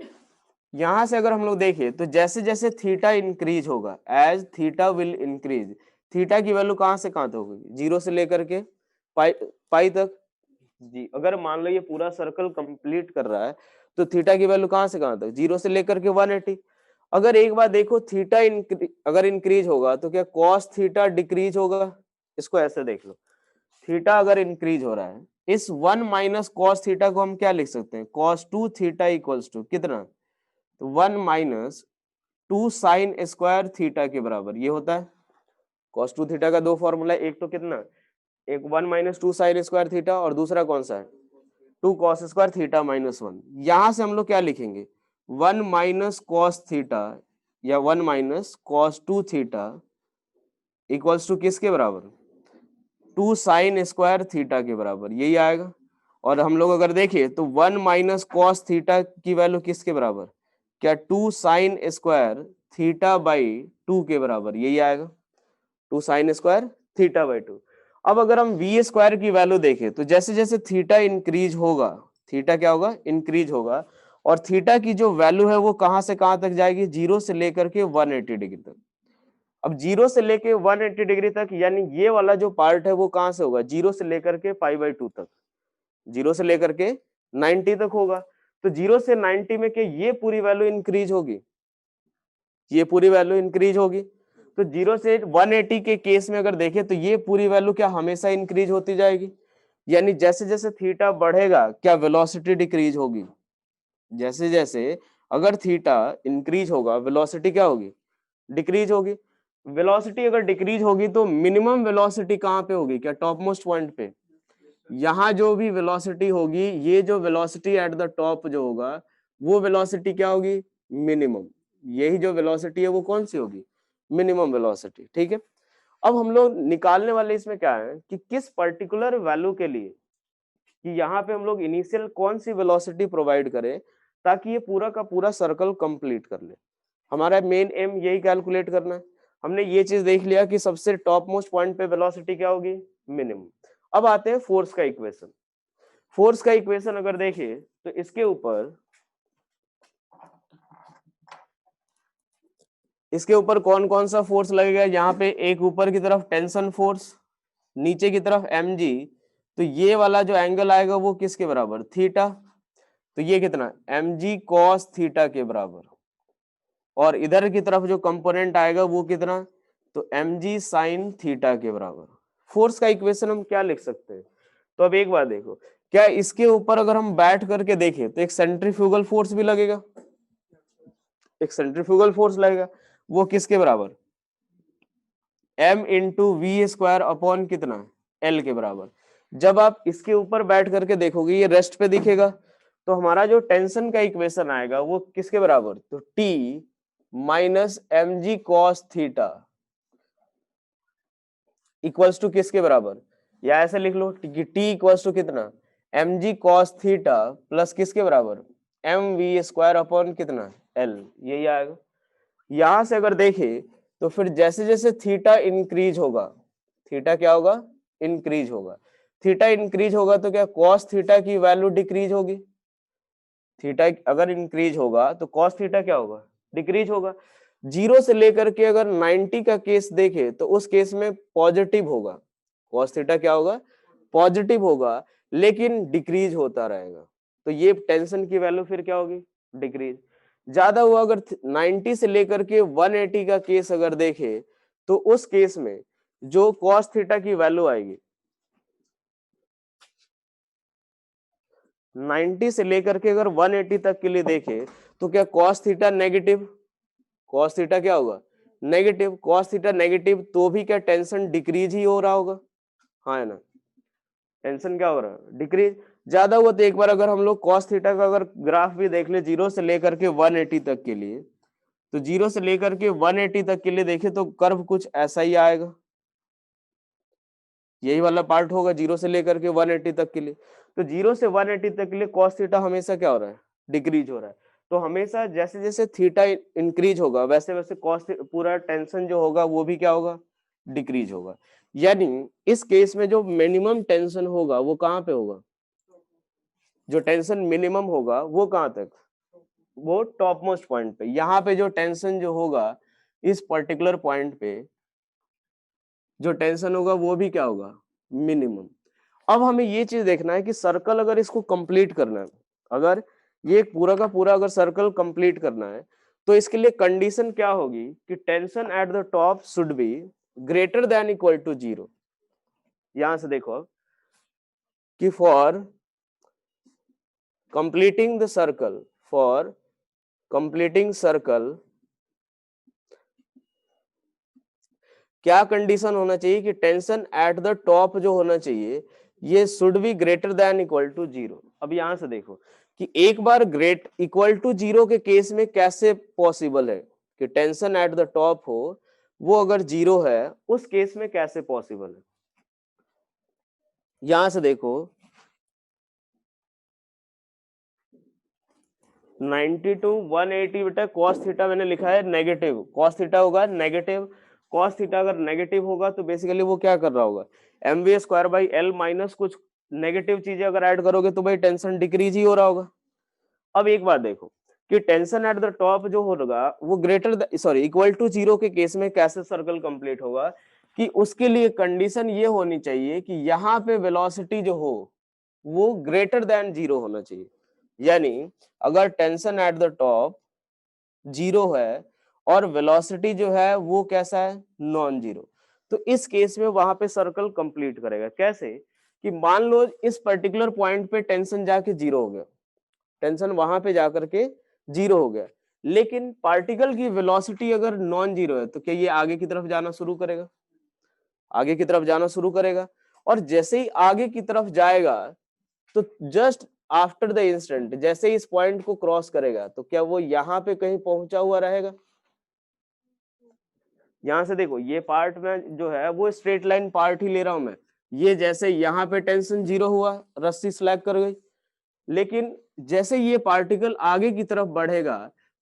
यहां से अगर हम लोग देखें तो जैसे जैसे थीटा इंक्रीज होगा, as theta will increase, theta की वैल्यू कहां से कहां तक होगी, जीरो से लेकर के पाई तक जी। अगर मान लो ये पूरा सर्कल कंप्लीट कर रहा है तो थीटा की वैल्यू कहां से कहां तक, जीरो से लेकर के 180। अगर एक बार देखो थीटा अगर इंक्रीज होगा तो क्या कॉस थीटा डिक्रीज होगा, इसको ऐसे देख लो, थीटा अगर इंक्रीज हो रहा है इस वन माइनस कॉस थीटा को हम क्या लिख सकते हैं, cos two theta equals to कितना, तो one minus two sine square theta के बराबर ये होता है। कॉस टू थीटा का दो फॉर्मूला, एक तो कितना, एक one minus two sine square theta और दूसरा कौन सा है, two cos square theta minus one. यहां से हम लोग क्या लिखेंगे, वन माइनस कॉस थीटा या one minus cos two theta equals to किसके बराबर, टू साइन स्क्वायर थीटा के बराबर यही आएगा। और हम लोग अगर देखें तो वन माइनस कॉस थीटा की वैल्यू किसके बराबर, क्या two sine square theta by two के बराबर यही आएगा, two sine square theta by two. अब अगर हम वी स्क्वायर की वैल्यू देखें तो जैसे जैसे थीटा इंक्रीज होगा, थीटा क्या होगा, इंक्रीज होगा, और थीटा की जो वैल्यू है वो कहां से कहां तक जाएगी, जीरो से लेकर के 180 डिग्री तक। अब जीरो से लेके 180 डिग्री तक यानी ये वाला जो पार्ट है वो कहां से होगा, जीरो से लेकर के पाई बाई टू तक, जीरो से लेकर के 90 तक होगा। तो जीरो से 90 में क्या ये पूरी वैल्यू इंक्रीज होगी, ये पूरी वैल्यू इंक्रीज होगी। तो जीरो से 180 के केस में अगर देखें तो ये पूरी वैल्यू क्या हमेशा इंक्रीज होती जाएगी, यानी जैसे जैसे थीटा बढ़ेगा क्या वेलोसिटी डिक्रीज होगी, जैसे जैसे अगर थीटा इंक्रीज होगा वेलोसिटी क्या होगी, डिक्रीज होगी। वेलोसिटी अगर डिक्रीज होगी तो मिनिमम वेलोसिटी कहाँ पे होगी, क्या टॉप मोस्ट पॉइंट पे, यहाँ जो भी वेलोसिटी होगी, ये जो वेलोसिटी एट द टॉप जो होगा वो वेलोसिटी क्या होगी, मिनिमम। यही जो वेलोसिटी है वो कौन सी होगी, मिनिमम वेलोसिटी। ठीक है, अब हम लोग निकालने वाले इसमें क्या है कि किस पर्टिकुलर वैल्यू के लिए कि यहाँ पे हम लोग इनिशियल कौन सी वेलोसिटी प्रोवाइड करें ताकि ये पूरा का पूरा सर्कल कंप्लीट कर ले। हमारा मेन एम यही कैलकुलेट करना है। हमने ये चीज देख लिया कि सबसे टॉप मोस्ट पॉइंट पे वेलोसिटी क्या होगी, मिनिमम। अब आते हैं फोर्स का इक्वेशन। फोर्स का इक्वेशन अगर देखें तो इसके ऊपर कौन कौन सा फोर्स लगेगा, यहाँ पे एक ऊपर की तरफ टेंशन फोर्स, नीचे की तरफ mg, तो ये वाला जो एंगल आएगा वो किसके बराबर, थीटा, तो ये कितना mg cos थीटा के बराबर, और इधर की तरफ जो कंपोनेंट आएगा वो कितना, तो mg sin थीटा के बराबर। फोर्स का इक्वेशन हम क्या लिख सकते हैं, तो अब एक बात देखो, क्या इसके ऊपर अगर हम बैठ करके देखें तो एक सेंट्रीफ्यूगल फोर्स भी लगेगा, एक सेंट्रीफ्यूगल फोर्स लगेगा, वो किसके बराबर, m into V square upon कितना, l के बराबर। जब आप इसके ऊपर बैठ करके देखोगे ये रेस्ट पे दिखेगा, तो हमारा जो टेंशन का इक्वेशन आएगा वो किसके बराबर, तो T minus M G cos theta equals to किसके बराबर, या ऐसे लिख लो कि T इक्वल्स टू कितना, M G cos theta plus किसके बराबर, एम वी स्क्वायर अपॉन कितना, L, यही आएगा। यहां से अगर देखें तो फिर जैसे जैसे थीटा इंक्रीज होगा, थीटा क्या होगा, इंक्रीज होगा, थीटा इंक्रीज होगा तो क्या कॉस थीटा की वैल्यू डिक्रीज होगी, थीटा अगर इंक्रीज होगा तो कॉस थीटा क्या होगा, डिक्रीज होगा। जीरो से लेकर के अगर 90 का केस देखे तो उस केस में पॉजिटिव होगा, कॉस थीटा क्या होगा, पॉजिटिव होगा, लेकिन डिक्रीज होता रहेगा, तो ये टेंशन की वैल्यू फिर क्या होगी, डिक्रीज। ज्यादा हुआ अगर 90 से लेकर के 180 का केस अगर देखे तो उस केस में जो कॉस थीटा की वैल्यू आएगी 90 से लेकर के अगर 180 तक के लिए देखे तो क्या cos theta negative, cos theta क्या होगा, नेगेटिव, कॉस थीटा नेगेटिव तो भी क्या टेंशन डिक्रीज ही हो रहा होगा, हाँ है ना, टेंशन क्या हो रहा है, डिक्रीज। ज्यादा हुआ तो एक बार अगर हम लोग कॉस थीटा का अगर ग्राफ भी देख ले जीरो से लेकर के 180 तक के लिए, तो जीरो से लेकर के 180 तक के लिए देखे तो कर्व कुछ ऐसा ही आएगा, यही वाला पार्ट होगा जीरो से लेकर के 180 तक के लिए। तो जीरो से 180 तक के लिए कॉस थीटा हमेशा क्या हो रहा है, डिक्रीज हो रहा है। तो हमेशा जैसे जैसे थीटा इंक्रीज होगा वैसे वैसे कॉस पूरा टेंशन जो होगा वो भी क्या होगा, डिक्रीज होगा। यानी इस केस में जो मिनिमम टेंशन होगा वो कहाँ पे होगा, जो टेंशन मिनिमम होगा वो कहाँ तक, वो टॉप मोस्ट पॉइंट पे। यहाँ पे जो टेंशन जो होगा इस पर्टिकुलर पॉइंट पे जो टेंशन होगा वो भी क्या होगा, मिनिमम। अब हमें ये चीज देखना है कि सर्कल अगर इसको कंप्लीट करना है, अगर ये पूरा का पूरा अगर सर्कल कंप्लीट करना है तो इसके लिए कंडीशन क्या होगी कि tension at the top should be greater than equal to zero. यहां से देखो अब कि for completing the circle, for completing circle क्या कंडीशन होना चाहिए कि टेंशन एट द टॉप जो होना चाहिए ये should be greater than equal to zero. अब यहां से देखो कि एक बार ग्रेट इक्वल टू जीरो के केस में कैसे पॉसिबल है कि टेंशन एट द टॉप हो वो अगर जीरो है उस केस में कैसे पॉसिबल है। यहां से देखो 90 टू 180 बेटा कॉस थीटा मैंने लिखा है नेगेटिव, कॉस थीटा होगा नेगेटिव, कॉस थीटा अगर नेगेटिव होगा तो बेसिकली वो क्या कर रहा होगा, M V square by L minus कुछ नेगेटिव चीजें अगर ऐड करोगे तो भाई टेंशन डिक्रीज ही हो रहा होगा। अब एक बात देखो कि टेंशन एट द टॉप जो होगा वो greater sorry equal to zero के केस में कैसे सर्कल कंप्लीट होगा कि उसके लिए कंडीशन ये होनी चाहिए कि यहाँ पे वेलोसिटी जो हो वो ग्रेटर देन जीरो होना चाहिए। यानी अगर tension at the top zero है और वेलोसिटी जो है वो कैसा है, नॉन जीरो, तो इस केस में वहां पे सर्कल कंप्लीट करेगा। कैसे कि मान लो इस पर्टिकुलर पॉइंट पे टेंशन जाके जीरो हो गया, टेंशन वहां पे जाकर के जीरो हो गया, लेकिन पार्टिकल की वेलोसिटी अगर नॉन जीरो है तो क्या ये आगे की तरफ जाना शुरू करेगा, आगे की तरफ जाना शुरू करेगा। और जैसे ही आगे की तरफ जाएगा तो जस्ट आफ्टर द इंस्टेंट जैसे ही इस पॉइंट को क्रॉस करेगा तो क्या वो यहाँ पे कहीं पहुंचा हुआ रहेगा। यहां से देखो ये पार्ट में जो है वो स्ट्रेट लाइन पार्ट ही ले रहा हूं मैं, ये जैसे यहाँ पे टेंशन जीरो हुआ रस्सी स्लैग कर गई, लेकिन जैसे ये पार्टिकल आगे की तरफ बढ़ेगा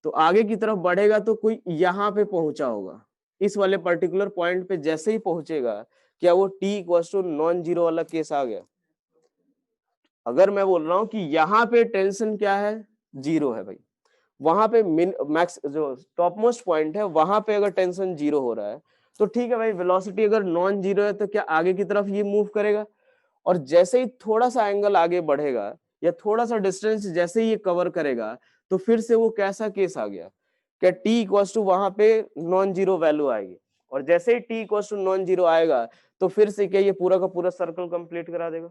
तो आगे की तरफ बढ़ेगा तो कोई यहाँ पे पहुंचा होगा, इस वाले पर्टिकुलर पॉइंट पे जैसे ही पहुंचेगा क्या वो T equals to non zero वाला केस आ गया। अगर मैं बोल रहा हूं कि यहाँ पे टेंशन क्या है, जीरो है भाई, वहां पे मैक्स जो टॉप मोस्ट पॉइंट है वहां पे अगर टेंशन जीरो हो रहा है तो ठीक है भाई, वेलोसिटी अगर नॉन जीरो है तो क्या आगे की तरफ ये मूव करेगा, और जैसे ही थोड़ा सा एंगल आगे बढ़ेगा या थोड़ा सा डिस्टेंस जैसे ही ये कवर करेगा तो फिर से वो कैसा केस आ गया, क्या टी इक्वल्स टू वहां पे नॉन जीरो वैल्यू आएगी, और जैसे ही T equals to non zero आएगा तो फिर से क्या ये पूरा का पूरा सर्कल कंप्लीट करा देगा।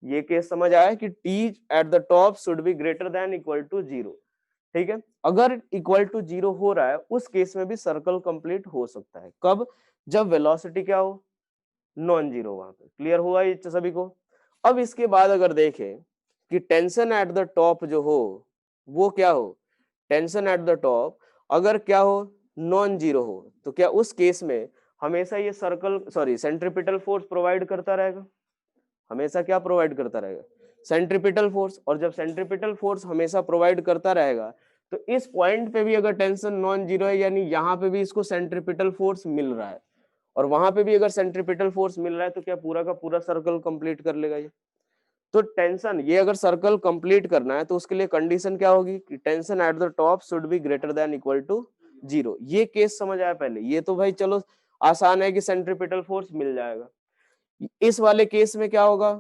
ये केस समझ आया कि t at the top should be greater than equal to 0। ठीक है, अगर इक्वल टू 0 हो रहा है उस केस में भी सर्कल कंप्लीट हो सकता है। कब? जब वेलोसिटी क्या हो, नॉन जीरो। वहां पे क्लियर हुआ ये सभी को? अब इसके बाद अगर देखें कि टेंशन एट द टॉप जो हो वो क्या हो, टेंशन एट द टॉप अगर क्या हो, नॉन जीरो हो, तो क्या उस केस में हमेशा ये सर्कल सेंट्रीपिटल फोर्स प्रोवाइड करता रहेगा? हमेशा क्या प्रोवाइड करता रहेगा? Centripetal force. और जब सेंट्रीपिटल फोर्स हमेशा प्रोवाइड करता रहेगा तो इस पॉइंट पे भी अगर टेंशन नॉन जीरो है, यानी यहाँ पे भी इसको सेंट्रीपिटल फोर्स मिल रहा है, और वहां पे भी अगर सेंट्रीपिटल फोर्स मिल रहा है, तो क्या पूरा का पूरा सर्कल कंप्लीट कर लेगा ये? तो टेंशन, ये अगर सर्कल कंप्लीट करना है तो उसके लिए कंडीशन क्या होगी कि tension at the top should be greater than equal to 0। ये केस समझ आया पहले? ये तो भाई चलो आसान है कि सेंट्रीपिटल फोर्स मिल जाएगा। इस वाले केस में क्या होगा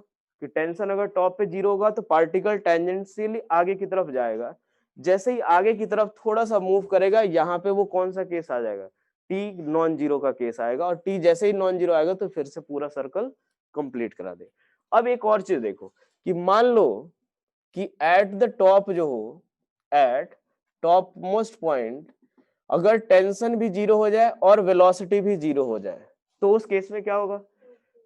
कि टेंशन अगर टॉप पे 0 होगा तो पार्टिकल टेंजेंशियली आगे की तरफ जाएगा। जैसे ही आगे की तरफ थोड़ा सा मूव करेगा, यहाँ पे वो कौन सा केस आ जाएगा? टी नॉन जीरो का केस आएगा, और टी जैसे ही नॉन जीरो आएगा तो फिर से पूरा सर्कल कंप्लीट करा दे। अब एक और चीज देखो कि मान लो कि एट द टॉप जो हो, एट टॉप मोस्ट पॉइंट अगर टेंशन भी 0 हो जाए और वेलोसिटी भी 0 हो जाए, तो उस केस में क्या होगा?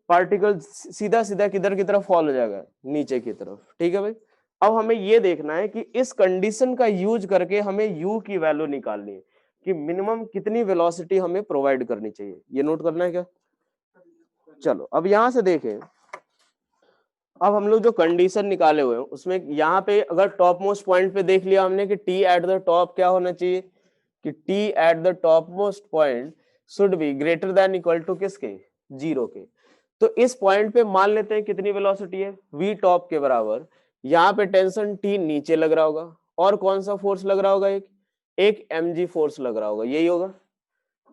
पार्टिकल सीधा सीधा किधर की तरफ फॉल हो जाएगा? नीचे की तरफ। ठीक है भाई, अब हमें ये देखना है कि इस कंडीशन का यूज करके हमें u की वैल्यू निकालनी है कि मिनिमम कितनी वेलोसिटी हमें प्रोवाइड करनी चाहिए। ये नोट करना है क्या? चलो अब यहां से देखें, अब हम लोग जो कंडीशन निकाले हुए हैं उसमें यहाँ पे अगर टॉप मोस्ट पॉइंट पे देख लिया हमने कि टी एट द टॉप क्या होना चाहिए कि T at the top most point should be greater than equal to किसके? 0 के। तो इस पॉइंट पे मान लेते हैं कितनी वेलोसिटी है, v टॉप के बराबर। यहाँ पे टेंशन t नीचे लग रहा होगा, और कौन सा फोर्स लग रहा होगा? एक mg फोर्स लग रहा होगा, यही होगा।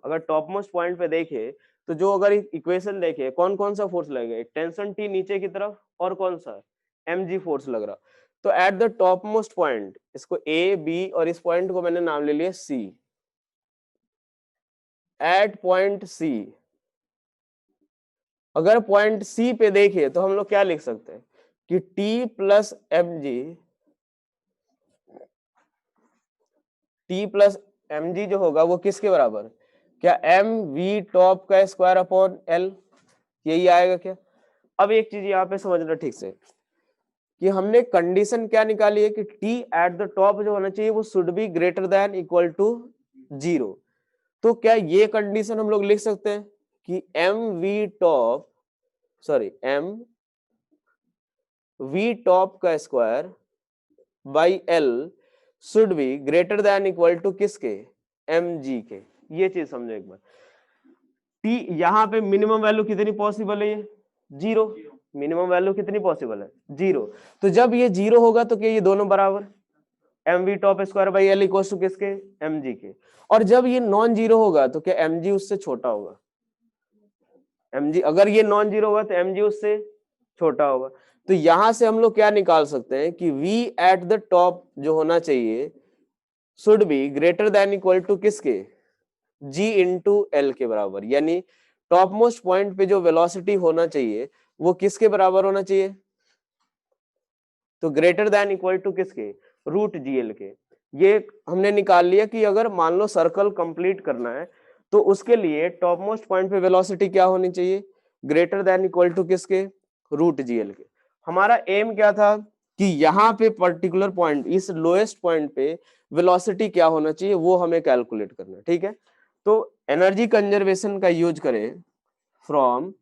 अगर टॉप मोस्ट पॉइंट पे देखे तो जो अगर इक्वेशन देखे कौन कौन सा फोर्स लगेगा, एक टेंशन टी नीचे की तरफ और कौन सा? mg फोर्स लग रहा। तो eight the top most point, इसको a b और इस पॉइंट को मैंने नाम ले लिया c। एट पॉइंट c, अगर पॉइंट सी पे देखे तो हम लोग क्या लिख सकते हैं कि टी प्लस एम जी जो होगा वो किसके बराबर? क्या एम वी टॉप का स्क्वायर अपॉन एल, यही आएगा क्या? अब एक चीज यहाँ पे समझना ठीक से कि हमने कंडीशन क्या निकाली है कि टी एट द टॉप जो होना चाहिए वो should be greater than equal to 0। तो क्या ये कंडीशन हम लोग लिख सकते हैं कि एम वी टॉप का square by L should be greater than equal to किसके? एम जी के। ये चीज समझो एक बार। टी यहाँ पे मिनिमम वैल्यू कितनी पॉसिबल है? ये 0। मिनिमम वैल्यू कितनी पॉसिबल है? 0। तो जब ये 0 होगा तो क्या ये दोनों बराबर? M V top square by L equal to किसके? एम जी के। और जब ये नॉन जीरो होगा तो क्या एम जी उससे छोटा होगा? एम जी, अगर ये नॉन जीरो होगा तो एम जी उससे छोटा होगा। तो यहां से हम लोग क्या निकाल सकते हैं कि v एट द टॉप जो होना चाहिए should be greater than equal to किसके? g इंटू एल के बराबर। यानी टॉप मोस्ट पॉइंट पे जो वेलोसिटी होना चाहिए वो किसके बराबर होना चाहिए? तो ग्रेटर देन इक्वल टू किसके? रूट जी एल के। ये हमने निकाल लिया कि अगर मान लो सर्कल कंप्लीट करना है तो उसके लिए टॉप मोस्ट पॉइंट पे वेलोसिटी क्या होनी चाहिए? ग्रेटर देन इक्वल टू किसके? रूट जी एल के। हमारा एम क्या था कि यहाँ पे पर्टिकुलर पॉइंट, इस लोएस्ट पॉइंट पे वेलोसिटी क्या होना चाहिए वो हमें कैलकुलेट करना है। ठीक है, तो एनर्जी कंजर्वेशन का यूज करें from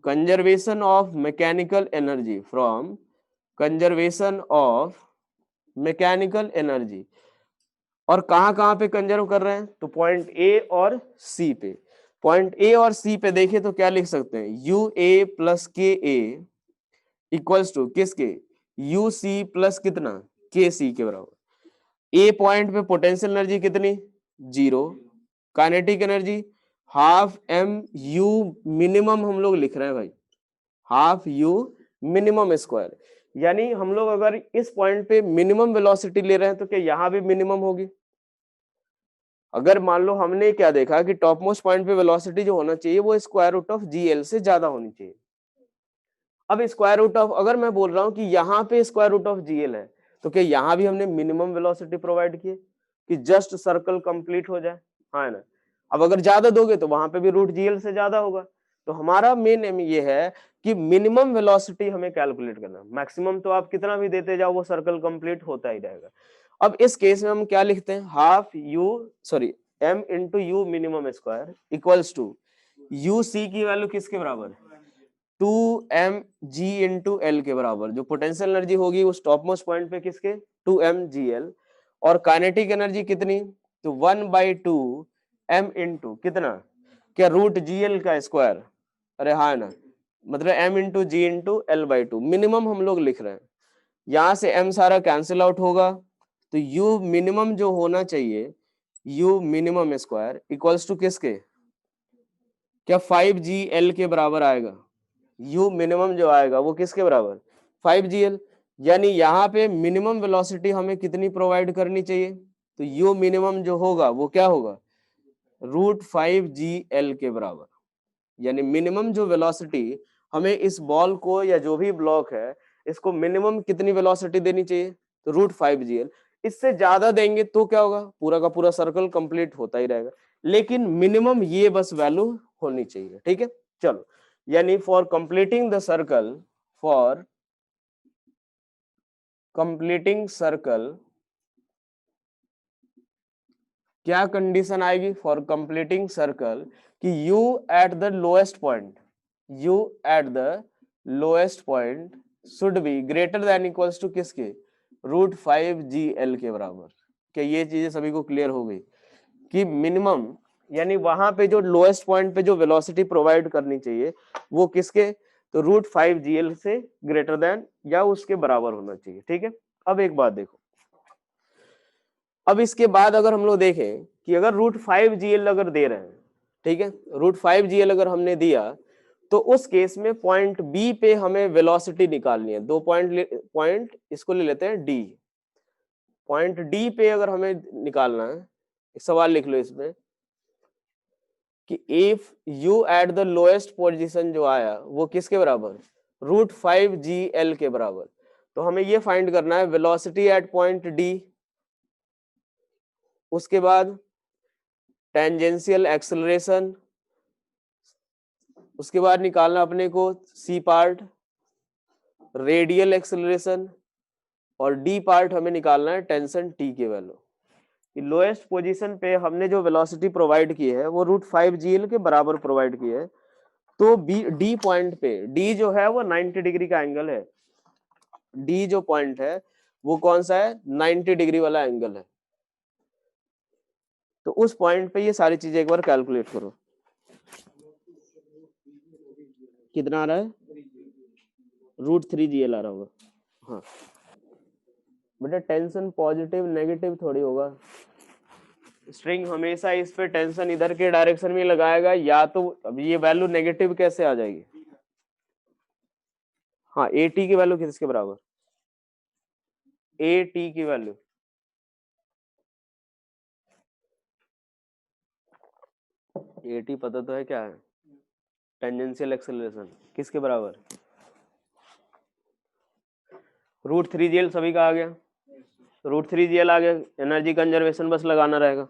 conservation of mechanical energy, from conservation of mechanical energy. और कहां पे कंजर्व कर रहे हैं? तो पॉइंट ए और सी पे। पॉइंट ए और सी पे देखें तो क्या लिख सकते हैं? You A plus K A equals to किसके? यू सी प्लस कितना? के सी के बराबर। ए पॉइंट पे पोटेंशियल एनर्जी कितनी? 0। Kinetic energy half M U minimum हम लोग लिख रहे हैं भाई, हाफ यू मिनिमम स्क्वायर। यानी हम लोग अगर इस पॉइंट पे मिनिमम वेलोसिटी ले रहे हैं तो क्या यहां भी मिनिमम होगी? अगर मान लो हमने क्या देखा कि टॉप मोस्ट पॉइंट पे वेलोसिटी जो होना चाहिए वो square root of G L से ज्यादा होनी चाहिए। अब स्क्वायर रूट ऑफ, अगर मैं बोल रहा हूं कि यहाँ पे स्क्वायर रूट ऑफ जीएल है, तो क्या यहाँ भी हमने मिनिमम वेलोसिटी प्रोवाइड की कि जस्ट सर्कल कंप्लीट हो जाए, हाँ ना। अब अगर ज्यादा दोगे तो वहां पे भी रूट जीएल से ज्यादा होगा। तो हमारा मेन एम ये है कि मिनिमम वेलोसिटी हमें कैलकुलेट करना, मैक्सिमम तो आप कितना भी देते जाओ वो सर्कल कंप्लीट होता ही रहेगा। अब इस केस में हम क्या लिखते हैं, half U sorry M into U minimum square equals to U C की वैल्यू किसके बराबर है, 2mg इंटू एल के बराबर। जो पोटेंशियल एनर्जी होगी उस टॉप मोस्ट पॉइंट पे किसके, 2mgl, और काइनेटिक एनर्जी कितनी, तो 1/2m इंटू कितना, क्या रूट जीएल का स्क्वायर, अरे हाँ ना, मतलब m into G into L/2 minimum हम लोग लिख रहे हैं। यहां से m सारा कैंसिल आउट होगा, तो u मिनिमम जो होना चाहिए, u minimum square equals to किसके, क्या 5gl के बराबर आएगा। u मिनिमम जो आएगा वो किसके बराबर, 5gl। यानी यहाँ पे मिनिमम वेलोसिटी हमें कितनी प्रोवाइड करनी चाहिए, तो u मिनिमम जो होगा वो क्या होगा, √5gl के बराबर। यानी मिनिमम जो वेलोसिटी हमें इस बॉल को या जो भी ब्लॉक है इसको मिनिमम कितनी वेलोसिटी देनी चाहिए, तो √5gl। इससे ज्यादा देंगे तो क्या होगा, पूरा का पूरा सर्कल कंप्लीट होता ही रहेगा, लेकिन मिनिमम ये बस वैल्यू होनी चाहिए, ठीक है। चलो, यानी for completing the circle, for completing circle क्या कंडीशन आएगी, फॉर कंप्लीटिंग सर्कल कि u at the lowest point, u at the lowest point should be greater than equals to किसके, √5gl के बराबर। क्या ये चीजें सभी को क्लियर हो गई कि मिनिमम यानी वहां पे जो लोएस्ट पॉइंट पे जो वेलोसिटी प्रोवाइड करनी चाहिए वो किसके, तो √5gl से ग्रेटर देन या उसके बराबर होना चाहिए, ठीक है। अब एक बात देखो, अब इसके बाद अगर हम लोग देखें कि अगर √5gl अगर दे रहे हैं, ठीक है, √5gl अगर हमने दिया तो उस केस में पॉइंट बी पे हमें वेलोसिटी निकालनी है। दो पॉइंट इसको ले लेते हैं डी, पॉइंट डी पे अगर हमें निकालना है, एक सवाल लिख लो इसमें कि if you eight the lowest position जो आया वो किसके बराबर, √5gl के बराबर। तो हमें ये फाइंड करना है वेलोसिटी एट पॉइंट डी, उसके बाद टेंजेंशियल एक्सेलरेशन, उसके बाद निकालना अपने को सी पार्ट रेडियल एक्सेलरेशन, और डी पार्ट हमें निकालना है टेंशन टी के वैल्यू। लोएस्ट पोजीशन पे हमने जो वेलोसिटी प्रोवाइड की है वो √5gl के बराबर प्रोवाइड की है। तो बी डी पॉइंट पे, डी जो है वो 90 डिग्री का एंगल है, डी जो पॉइंट है वो कौन सा है, 90 डिग्री वाला एंगल है। तो उस पॉइंट पे ये सारी चीजें एक बार कैलकुलेट करो, कितना आ रहा है, √3gl आ रहा होगा, हाँ बेटा टेंशन पॉजिटिव नेगेटिव थोड़ी होगा, स्ट्रिंग हमेशा इस पे टेंशन इधर के डायरेक्शन में लगाएगा, या तो अब ये वैल्यू नेगेटिव कैसे आ जाएगी, हाँ AT की वैल्यू किसके बराबर, AT की वैल्यू, AT पता तो है क्या है, टेंजेंशियल एक्सेलरेशन किसके बराबर, √3gl सभी का आ गया, √3gl आ गया, एनर्जी कंजर्वेशन बस लगाना रहेगा।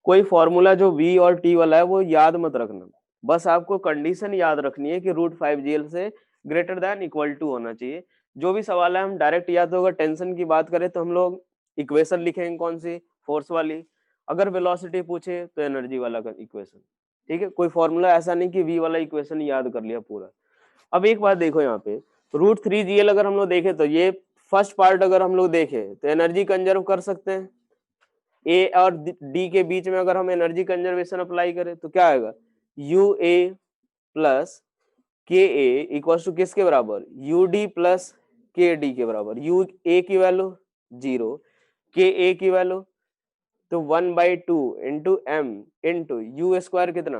कोई फॉर्मूला जो V और T वाला है वो याद मत रखना, बस आपको कंडीशन याद रखनी है कि √5gl से ग्रेटर देन इक्वल टू होना चाहिए। जो भी सवाल है हम डायरेक्ट, या तो अगर टेंशन की बात करें तो हम लोग इक्वेशन लिखेंगे कौन सी, फोर्स वाली, अगर वेलोसिटी पूछे तो एनर्जी वाला इक्वेशन, ठीक है। कोई फॉर्मूला ऐसा नहीं कि V वाला इक्वेशन याद कर लिया पूरा। अब एक बात देखो यहाँ पे, √3gl अगर हम लोग देखें तो ये फर्स्ट पार्ट अगर हम लोग देखें तो एनर्जी कंजर्व कर सकते हैं, ए और डी के बीच में अगर हम एनर्जी कंजर्वेशन अप्लाई करें तो क्या आएगा, you A plus K A equal to किसके बराबर, यू डी प्लस के डी के बराबर। यू ए की वैल्यू 0, के ए की वैल्यू तो 1/2 into M into U square कितना,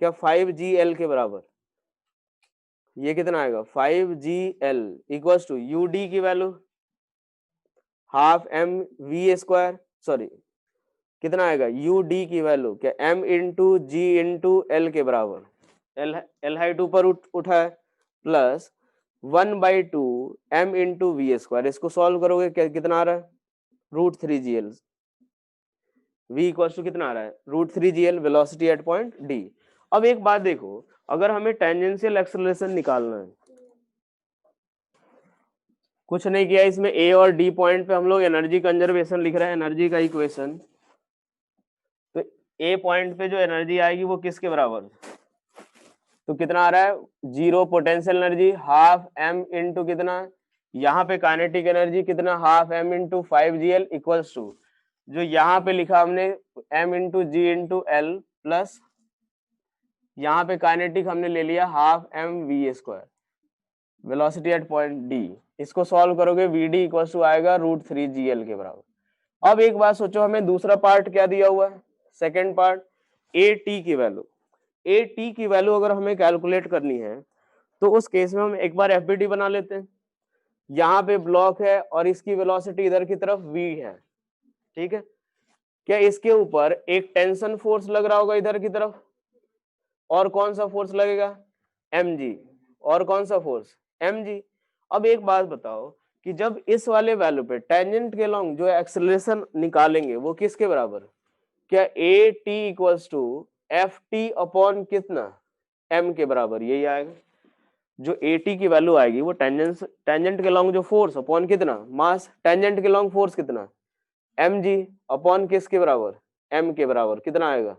क्या 5gl के बराबर, ये कितना आएगा 5gl equal to U D की value half M V square, sorry कितना आएगा, यू डी की वैल्यू क्या m into G into L के बराबर, एल हाइट ऊपर उठा है, plus 1/2 m into V square. इसको सॉल्व करोगे कितना आ रहा है, √3gl। v इक्वल टू कितना आ रहा है, √3gl, velocity at point D. अब एक बात देखो, अगर हमें टेंजेंशियल एक्सेलरेशन निकालना है, कुछ नहीं किया इसमें, ए और डी पॉइंट पे हम लोग एनर्जी कंजर्वेशन लिख रहे हैं, एनर्जी का इक्वेशन। तो ए पॉइंट पे जो एनर्जी आएगी वो किसके बराबर, तो कितना आ रहा है, 0 potential energy half m into कितना, यहाँ पे काइनेटिक एनर्जी कितना, half m into 5gl equals to, जो यहाँ पे लिखा हमने m into G into L plus यहाँ पे काइनेटिक हमने ले लिया half m v square, velocity at point D. इसको सॉल्व करोगे vd इक्वल्स टू आएगा √3gl के बराबर। अब एक बात सोचो, हमें दूसरा पार्ट क्या दिया हुआ है, सेकेंड पार्ट, at की वैल्यू। at की वैल्यू अगर हमें कैलकुलेट करनी है तो उस केस में हम एक बार एफबीटी बना लेते हैं। यहाँ पे ब्लॉक है और इसकी वेलोसिटी इधर की तरफ v है, ठीक है। क्या इसके ऊपर एक टेंशन फोर्स लग रहा होगा इधर की तरफ, और कौन सा फोर्स लगेगा, mg, और कौन सा फोर्स, mg। अब एक बात बताओ कि जब इस वाले वैल्यू पे टेंजेंट के लॉन्ग जो एक्सेलरेशन निकालेंगे वो किसके बराबर, क्या A T equals to F T upon कितना, m के बराबर, यही आएगा। जो ए टी की वैल्यू आएगी वो टेंजेंट के लॉन्ग जो फोर्स अपॉन कितना, मास, टेंजेंट के लॉन्ग फोर्स कितना, mg अपॉन किसके बराबर, m के बराबर, कितना आएगा,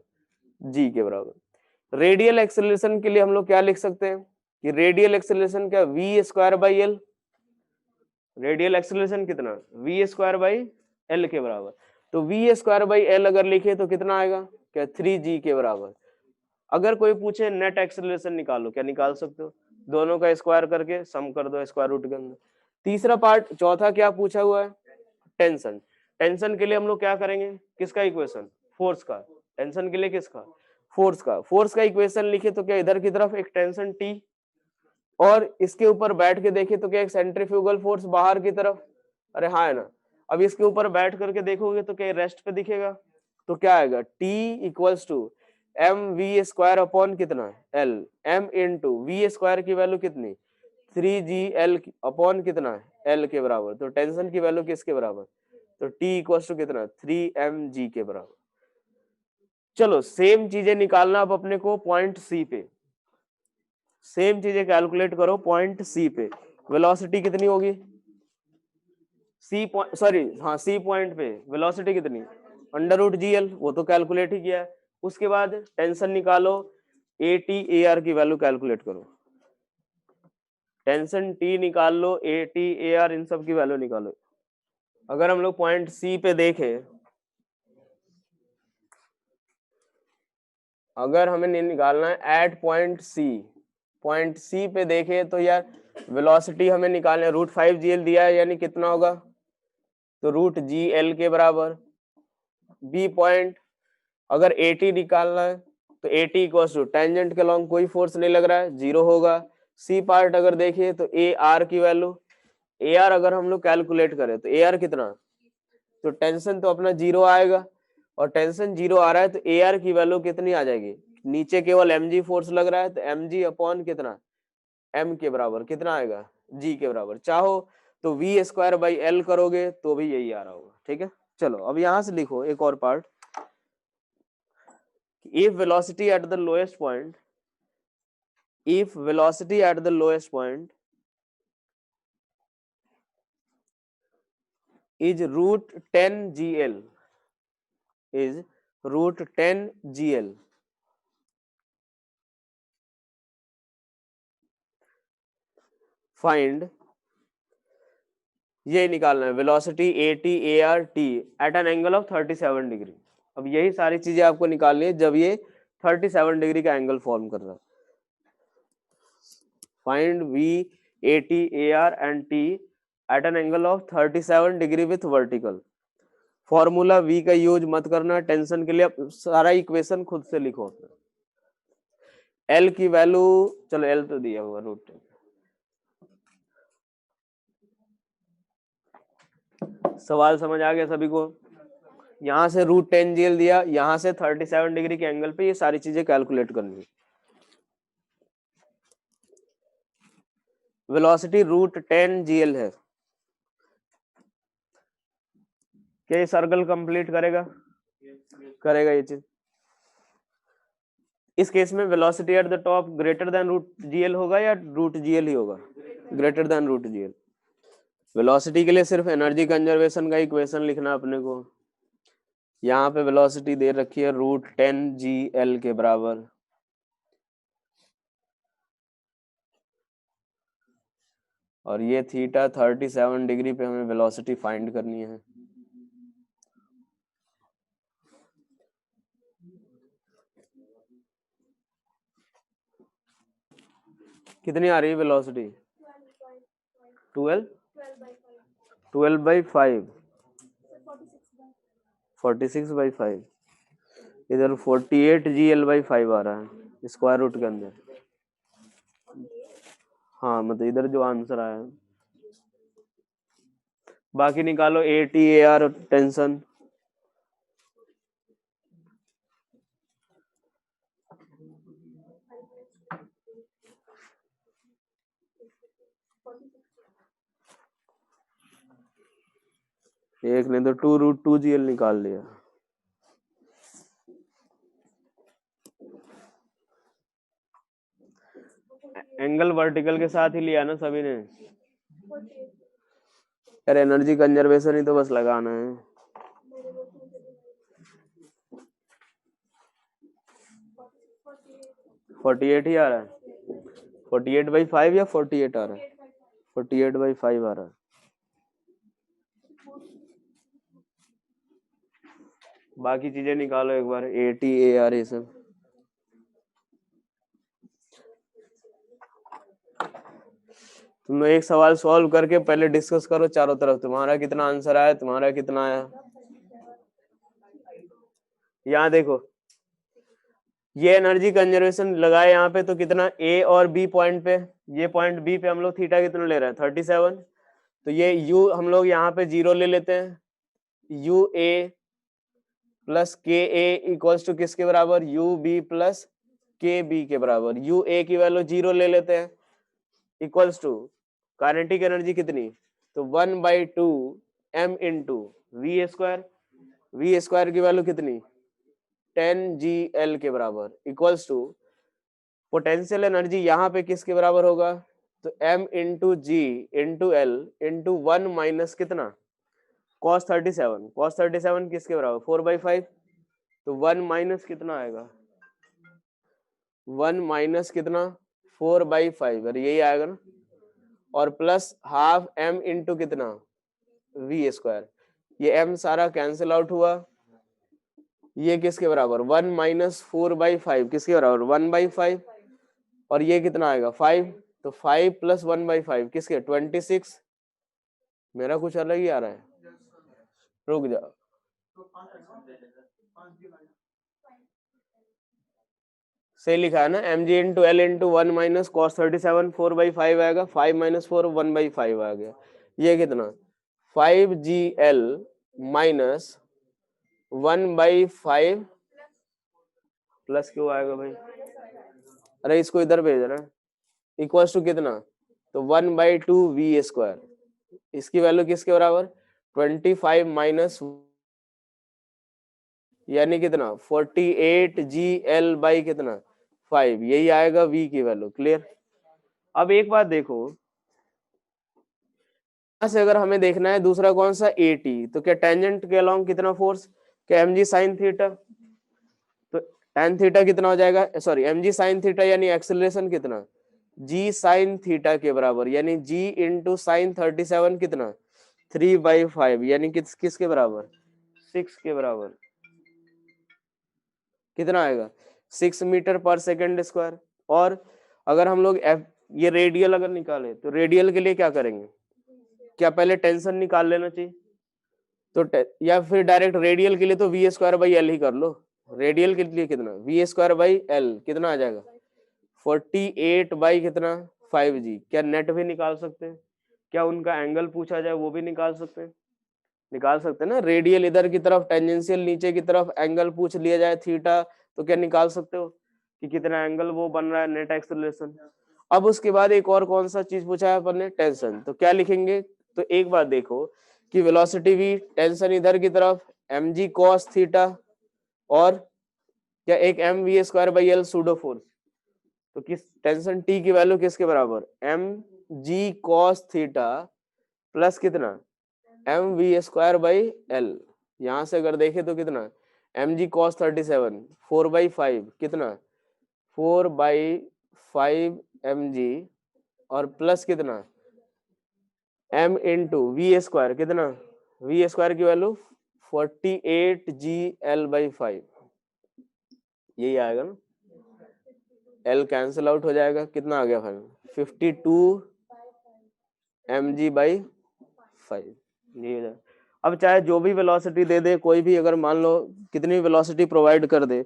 g के बराबर। रेडियल एक्सेलरेशन के लिए हम लोग क्या लिख सकते हैं कि रेडियल एक्सेलरेशन क्या, v square by L, radial acceleration कितना, v स्क्वायर बाई एल के बराबर। तो v स्क्वायर बाई एल अगर लिखे तो कितना आएगा, क्या 3g के बराबर। अगर कोई पूछे नेट एक्सेलरेशन निकालो, क्या निकाल सकते हो, दोनों का स्क्वायर करके सम कर दो स्क्वायर रूट के अंदर। तीसरा पार्ट, चौथा क्या पूछा हुआ है, टेंशन। टेंशन के लिए हम लोग क्या करेंगे, किसका इक्वेशन, फोर्स का। टेंशन के लिए किसका, फोर्स का। फोर्स का इक्वेशन लिखे तो क्या इधर की तरफ एक टेंशन T, और इसके ऊपर बैठ के देखे तो क्या एक सेंट्रीफ्यूगल फोर्स बाहर की तरफ, अरे हाँ है ना। अब इसके ऊपर बैठ करके देखोगे तो क्या रेस्ट पे दिखेगा, तो क्या आएगा, T equals to M V square upon कितना, L, m into V square की वैल्यू कितनी, 3gl अपॉन कितना, l के बराबर। तो टेंशन की वैल्यू किसके बराबर, तो T इक्वल्स टू कितना, 3mg के बराबर। चलो सेम चीजें निकालना अब अपने को पॉइंट सी पे, सेम चीजें कैलकुलेट करो पॉइंट सी पे। वेलोसिटी कितनी होगी, सी पॉइंट, सॉरी हाँ सी पॉइंट पे वेलोसिटी कितनी, √gl, वो तो कैलकुलेट ही किया है। उसके बाद टेंशन निकालो, ए टी ए आर की वैल्यू कैलकुलेट करो, टेंशन टी निकाल लो, ए टी ए आर इन सब की वैल्यू निकालो। अगर हम लोग पॉइंट सी पे देखें, अगर हमें निकालना है एट पॉइंट सी पे देखे तो यार वेलोसिटी हमें निकालना है, √5gl दिया है, यानी कितना होगा, तो √gl के बराबर। बी पॉइंट अगर 80 निकालना है तो 80 इक्वल्स टू टेंजेंट के लॉन्ग कोई फोर्स नहीं लग रहा है, 0 होगा। सी पार्ट अगर देखिए तो ए आर की वैल्यू, ए आर अगर हम लोग कैलकुलेट करें तो ए आर कितना, तो टेंशन तो अपना 0 आएगा, और टेंशन 0 आ रहा है तो ए आर की वैल्यू कितनी आ जाएगी, नीचे केवल mg फोर्स लग रहा है तो mg अपॉन कितना, m के बराबर, कितना आएगा, g के बराबर। चाहो तो v स्क्वायर बाई एल करोगे तो भी यही आ रहा होगा, ठीक है। चलो अब यहां से लिखो एक और part, if velocity at the lowest point, if velocity at the lowest point is √10gl, is √10gl, find, ये निकालना है velocity A T A R T at an angle of 37 degree. अब यही सारी चीजें आपको निकालनी है जब ये 37 डिग्री का एंगल फॉर्म कर रहा है। Find V A T A R and T at an angle of 37 degree with vertical. Formula V का यूज मत करना टेंशन के लिए, सारा इक्वेशन खुद से लिखो। एल की वैल्यू, चलो एल तो दिया हुआ √10, सवाल समझ आ गया सभी को। यहां से √10gl दिया, यहां से 37 डिग्री के एंगल पे ये सारी चीजें कैलकुलेट करनी है। वेलोसिटी रूट 10 GL है। क्या ये सर्कल कंप्लीट करेगा? करेगा ये चीज। इस केस में velocity at the top greater than root GL होगा या रूट GL ही होगा? Greater than root GL। Velocity के लिए सिर्फ एनर्जी कंजर्वेशन का इक्वेशन लिखना अपने को। यहाँ पे वेलोसिटी दे रखी है रूट 10 GL के बराबर, और ये थीटा 37 डिग्री पे हमें वेलोसिटी फाइंड करनी है। कितनी आ रही है वेलोसिटी? 12/5 46/5। इधर 48 GL/5 आ रहा है स्क्वायर रूट के अंदर। हाँ मतलब इधर जो आंसर आया है। बाकी निकालो AT/AR टेंशन। एक ने तो 2√2 GL निकाल लिया। एंगल वर्टिकल के साथ ही लिया ना सभी ने। यार एनर्जी कंजर्वेशन ही तो बस लगाना है। फोर्टी एट ही आ रहा है। 48/5 या 48 आ रहा है? 48/5 आ रहा है। बाकी चीजें निकालो एक बार, AT/AR ये सब। तुम एक सवाल सॉल्व करके पहले डिस्कस करो चारों तरफ, तुम्हारा कितना आंसर आया, तुम्हारा कितना आया। यहाँ देखो ये एनर्जी कंजर्वेशन लगाए यहाँ पे, तो कितना A और B पॉइंट पे, ये पॉइंट B पे हम लोग थीटा कितना ले रहे हैं 37। तो ये U हम लोग यहाँ पे 0 ले लेते हैं। UA plus KA equals to किसके बराबर? UB प्लस KB के बराबर। UA की वैल्यू 0 ले लेते हैं इक्वल्स टू काइनेटिक एनर्जी कितनी? तो 1/2 m into V square. V square की वैल्यू कितनी? 10 GL के बराबर इक्वल्स टू पोटेंशियल एनर्जी यहाँ पे किसके बराबर होगा? तो m into G into L into 1 minus कितना? cos 37। cos 37 किसके बराबर? 4/5। तो 1 माइनस कितना आएगा? 1 माइनस कितना? 4/5, अरे यही आएगा ना। और प्लस हाफ m इंटू कितना? V square. ये m सारा कैंसिल आउट हुआ। ये किसके बराबर? 1 माइनस 4/5 किसके बराबर? 1/5। और ये कितना आएगा? 5। तो 5 प्लस 1/5 किसके? 26। मेरा कुछ अलग ही आ रहा है, रुक जाओ। सही लिखा है ना? mg into L into 1 minus cos 37 4/5 आएगा। 5 माइनस 4 1/5 आ गया। ये कितना? 5GL माइनस 1/5 प्लस क्यों आएगा भाई? अरे इसको इधर भेज रहा है। इक्वल्स टू कितना? तो 1/2 V स्क्वायर। इसकी वैल्यू किसके बराबर? 25 माइनस यानी कितना? 48 GL बाई कितना? 5। यही आएगा V की वैल्यू। क्लियर? अब एक बात देखो, से अगर हमें देखना है दूसरा कौन सा? AT, तो क्या टेंजेंट के अलोंग कितना फोर्स? क्या mg sin थीटा। तो tan थीटा कितना हो जाएगा? सॉरी mg sin थीटा यानी एक्सेलरेशन कितना? g sin थीटा के बराबर, यानी g इंटू साइन 37 कितना? 3/5 यानी किसके बराबर? 6 के बराबर। कितना आएगा? 6 मीटर पर सेकेंड स्क्वायर। और अगर हम लोग ये रेडियल अगर निकाले तो रेडियल के लिए क्या करेंगे? क्या पहले टेंशन निकाल लेना चाहिए? तो या फिर डायरेक्ट रेडियल के लिए तो V स्क्वायर बाई L ही कर लो। रेडियल के लिए कितना? V स्क्वायर बाई L कितना आ जाएगा? 48 बाई कितना? 5G। क्या नेट भी निकाल सकते हैं? क्या उनका एंगल पूछा जाए वो भी निकाल सकते हैं? निकाल सकते हैं ना। रेडियल इधर की तरफ, टेंजेंशियल नीचे की तरफ, एंगल पूछ लिया जाए थीटा, तो क्या निकाल सकते हो कि कितना एंगल वो बन रहा है नेट एक्सेलरेशन। अब उसके बाद एक और कौन सा चीज पूछा है अपन ने, टेंशन। तो क्या लिखेंगे, तो एक बात देखो कि वेलोसिटी v, टेंशन इधर की तरफ mg cos थीटा, और क्या एक M V square by L pseudo force. तो किस टेंशन t की वैल्यू किसके बराबर, M G cos theta plus कितना, M V square by L. यहां से अगर देखे तो कितना, एम जी कॉस 37 4/5 कितना 4/5 एम जी, और प्लस कितना m इंटू वी स्क्वायर कितना, वी स्क्वायर की वैल्यू 48 जी एल बाई 5, यही आएगा ना, एल कैंसिल आउट हो जाएगा, कितना आ गया फाइनल 52 एम जी बाई 5, ये हो जाएगा। अब चाहे जो भी वेलोसिटी दे दे कोई भी, अगर मान लो कितनी वेलोसिटी प्रोवाइड कर दे,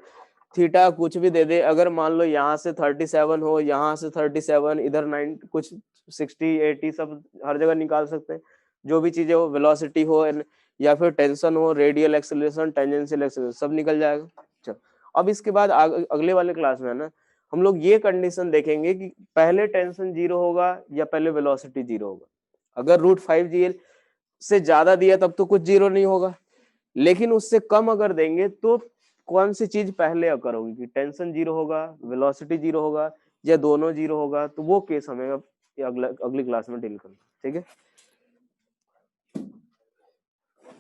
थीटा कुछ भी दे दे, अगर मान लो यहाँ से 37 हो, यहाँ से 37, इधर 9 कुछ 60 80 सब हर जगह निकाल सकते हैं, जो भी चीजें हो, वेलोसिटी हो या फिर टेंशन हो, रेडियल एक्सेलरेशन, टेंजेंशियल एक्सेलरेशन, सब निकल जाएगा। चलो अब इसके बाद अगले वाले क्लास में है ना, हम लोग ये कंडीशन देखेंगे कि पहले टेंशन 0 होगा या पहले वेलोसिटी 0 होगा। अगर √5 से ज्यादा दिया तब तो कुछ 0 नहीं होगा, लेकिन उससे कम अगर देंगे तो कौन सी चीज पहले अकर होगी, कि टेंशन 0 होगा, वेलोसिटी 0 होगा, या दोनों 0 होगा। तो वो केस हमें अगली क्लास में डील करना, ठीक है।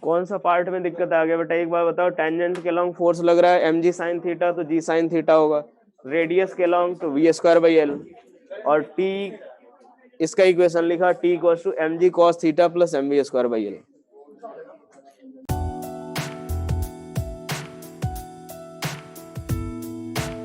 कौन सा पार्ट में दिक्कत आ गया बेटा, एक बार बताओ। टेंजेंट के लॉन्ग फोर्स लग रहा है mg sin थीटा, तो g sin थीटा होगा। रेडियस के लॉन्ग तो v स्क्वायर बाई एल, और t इसका इक्वेशन लिखा t equals to mg cos theta plus mv square by L.